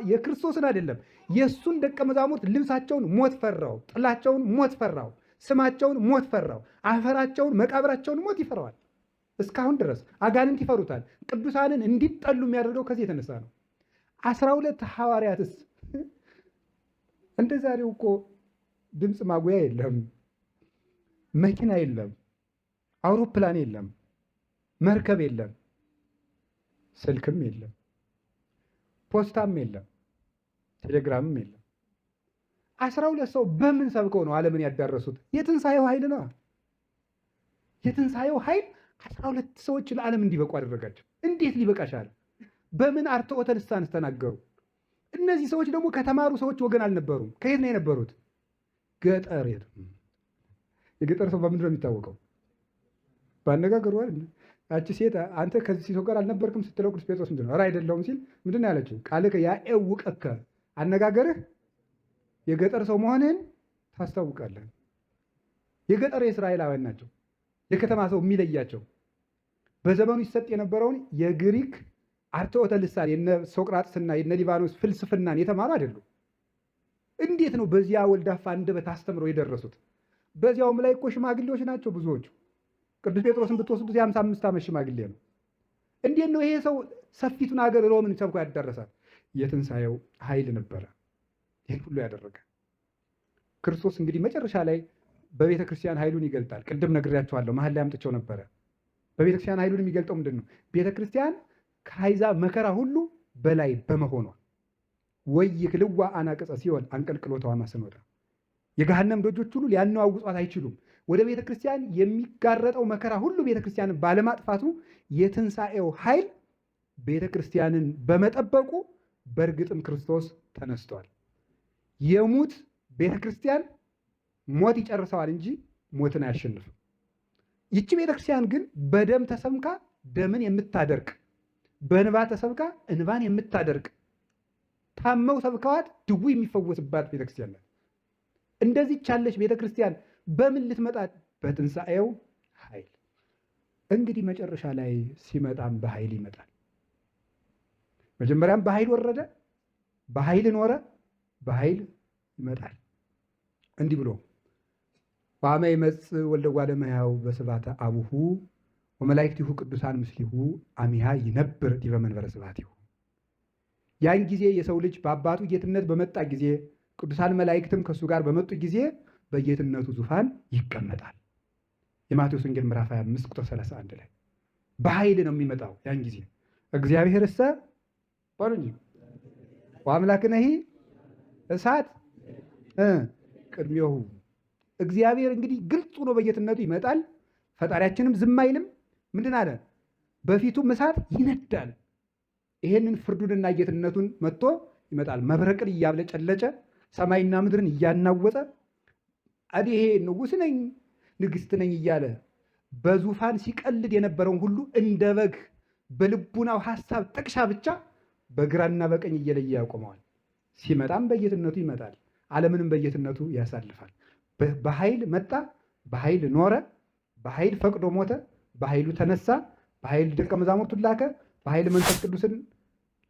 የክርስቶስን አይደለም የእሱን ደቀ መዛሙርት ልብሳቸውን ሞት ፈራው፣ ጥላቸውን ሞት ፈራው፣ ስማቸውን ሞት ፈራው፣ አፈራቸውን መቃብራቸውን ሞት ይፈራዋል። እስካሁን ድረስ አጋንንት ይፈሩታል። ቅዱሳንን እንዲጠሉ የሚያደርገው ከዚህ የተነሳ ነው። 12 ሐዋርያትስ እንደ ዛሬው እኮ ድምፅ ማጉያ የለም፣ መኪና የለም፣ አውሮፕላን የለም፣ መርከብ የለም፣ ስልክም የለም፣ ፖስታም የለም፣ ቴሌግራምም የለም። 12 ሰው በምን ሰብከው ነው ዓለምን ያዳረሱት? የትንሣኤው ኃይል ነው። የትንሣኤው ኃይል 12 ሰዎች ለዓለም እንዲበቁ አደረጋቸው። እንዴት ሊበቃ ቻለ? በምን አርትዖተ ልሳን ተናገሩ? እነዚህ ሰዎች ደግሞ ከተማሩ ሰዎች ወገን አልነበሩም። ከየት ነው የነበሩት? ገጠር። የገጠር ሰው በምንድን ነው የሚታወቀው? ባነጋገሩ አይደል? ያቺ ሴት አንተ ከዚህ ሰው ጋር አልነበርክም ስትለው ቅዱስ ጴጥሮስ ምንድን ነው ኧረ አይደለሁም ሲል ምንድን ነው ያለችው? ቃልከ ያዕውቀከ፣ አነጋገርህ የገጠር ሰው መሆንህን ታስታውቃለህ። የገጠር የእስራኤላውያን ናቸው የከተማ ሰው የሚለያቸው። በዘመኑ ይሰጥ የነበረውን የግሪክ አርትዖተ ልሳን የነ ሶቅራጥስና የነ ሊባኖስ ፍልስፍናን የተማሩ አይደሉም። እንዴት ነው በዚያ ወልዳፋ አንደበት አስተምረው የደረሱት? በዚያውም ላይ እኮ ሽማግሌዎች ናቸው ብዙዎቹ። ቅዱስ ጴጥሮስን ብትወስዱት የ55 ዓመት ሽማግሌ ነው። እንዴት ነው ይሄ ሰው ሰፊቱን ሀገር ሮምን ሰብኮ ያዳረሳል? የትንሣኤው ኃይል ነበረ ይህን ሁሉ ያደረገ። ክርስቶስ እንግዲህ መጨረሻ ላይ በቤተ ክርስቲያን ኃይሉን ይገልጣል። ቅድም ነግሬያቸዋለሁ፣ መሀል ላይ አምጥቼው ነበረ። በቤተ ክርስቲያን ኃይሉን የሚገልጠው ምንድን ነው? ቤተ ክርስቲያን ከአሕዛብ መከራ ሁሉ በላይ በመሆኗ ወይክልዋ አናቅጸ ሲኦል አንቀልቅሎተዋ ማሰኖታ፣ የገሃነም ደጆች ሁሉ ሊያነዋውጧት አይችሉም። ወደ ቤተ ክርስቲያን የሚጋረጠው መከራ ሁሉ ቤተ ክርስቲያንን ባለማጥፋቱ የትንሣኤው ኃይል ቤተ ክርስቲያንን በመጠበቁ በእርግጥም ክርስቶስ ተነስቷል። የሙት ቤተ ክርስቲያን ሞት ይጨርሰዋል እንጂ ሞትን አያሸንፍም። ይቺ ቤተ ክርስቲያን ግን በደም ተሰብካ ደምን የምታደርቅ፣ በእንባ ተሰብካ እንባን የምታደርቅ፣ ታመው ሰብከዋት ድዊ የሚፈወስባት ቤተ ክርስቲያን ናት። እንደዚህ ቻለች ቤተ ክርስቲያን በምን ልትመጣ? በትንሣኤው ኃይል። እንግዲህ መጨረሻ ላይ ሲመጣም በኃይል ይመጣል። መጀመሪያም በኃይል ወረደ፣ በኃይል ኖረ፣ በኃይል ይመጣል። እንዲህ ብሎ ዋመ ይመጽእ ወልደ እጓለ እመሕያው በስብሐተ አቡሁ ወመላእክቲሁ ቅዱሳን ምስሊሁ አሚሃ ይነብር ዲበ መንበረ ስብሐቲሁ። ያን ጊዜ የሰው ልጅ በአባቱ ጌትነት በመጣ ጊዜ ቅዱሳን መላእክትም ከእሱ ጋር በመጡ ጊዜ በጌትነቱ ዙፋን ይቀመጣል። የማቴዎስ ወንጌል ምዕራፍ 25 ቁጥር 31 ላይ በኃይል ነው የሚመጣው። ያን ጊዜ እግዚአብሔር እሰ ባሉኝ ወአምላክነሂ እሳት ቅድሜሁ። እግዚአብሔር እንግዲህ ግልጽ ሆኖ በጌትነቱ ይመጣል። ፈጣሪያችንም ዝም አይልም። ምንድን አለ? በፊቱም እሳት ይነዳል። ይሄንን ፍርዱንና ጌትነቱን መጥቶ ይመጣል። መብረቅን እያብለጨለጨ ሰማይና ምድርን እያናወጠ ይሄ ንጉሥ ነኝ ንግሥት ነኝ እያለ በዙፋን ሲቀልድ የነበረውን ሁሉ እንደ በግ በልቡናው ሐሳብ ጥቅሻ ብቻ በግራና በቀኝ እየለየ ያቆመዋል። ሲመጣም በጌትነቱ ይመጣል። ዓለምንም በጌትነቱ ያሳልፋል። በኃይል መጣ፣ በኃይል ኖረ፣ በኃይል ፈቅዶ ሞተ፣ በኃይሉ ተነሳ፣ በኃይል ደቀ መዛሙርቱን ላከ፣ በኃይል መንፈስ ቅዱስን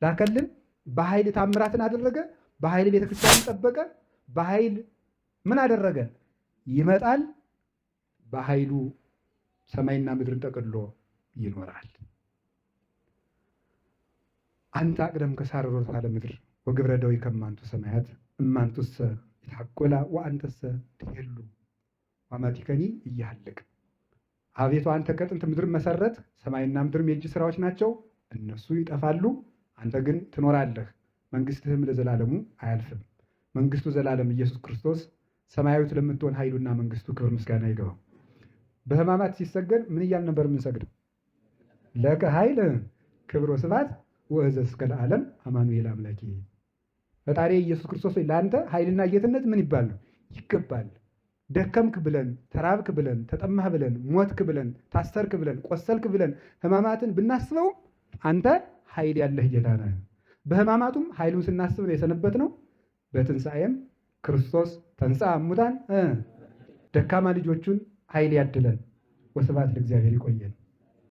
ላከልን፣ በኃይል ታምራትን አደረገ፣ በኃይል ቤተክርስቲያንን ጠበቀ፣ በኃይል ምን አደረገ? ይመጣል። በኃይሉ ሰማይና ምድርን ጠቅልሎ ይኖራል። አንተ አቅደም ከሳረሮት አለ ምድር ወግብረ ደዊ ከማንቱ ሰማያት እማንቱሰ ይታጎላ ወአንተሰ ትሄሉ ማማቲከኒ እያለቅ። አቤቱ አንተ ከጥንት ምድር መሰረት፣ ሰማይና ምድርም የእጅ ስራዎች ናቸው። እነሱ ይጠፋሉ፣ አንተ ግን ትኖራለህ። መንግስትህም ለዘላለሙ አያልፍም። መንግስቱ ዘላለም ኢየሱስ ክርስቶስ ሰማያዊት ለምትሆን ኃይሉና መንግስቱ ክብር ምስጋና ይገባው። በሕማማት ሲሰገድ ምን እያል ነበር የምንሰግደው? ለከ ኃይል ክብር ወስብሐት ወእዘዝ እስከ ለዓለም አማኑኤል አምላኬ። ፈጣሪ ኢየሱስ ክርስቶስ ለአንተ ኃይልና ጌትነት ምን ይባል ነው? ይገባል። ደከምክ ብለን፣ ተራብክ ብለን፣ ተጠማህ ብለን፣ ሞትክ ብለን፣ ታሰርክ ብለን፣ ቆሰልክ ብለን ሕማማትን ብናስበው አንተ ኃይል ያለህ ጌታ ነህ። በሕማማቱም ኃይሉን ስናስብ ነው የሰነበት ነው። በትንሣኤም ክርስቶስ ተንሥአ እሙታን ደካማ ልጆቹን ኃይል ያድለን። ወስብሐት ለእግዚአብሔር። ይቆየን።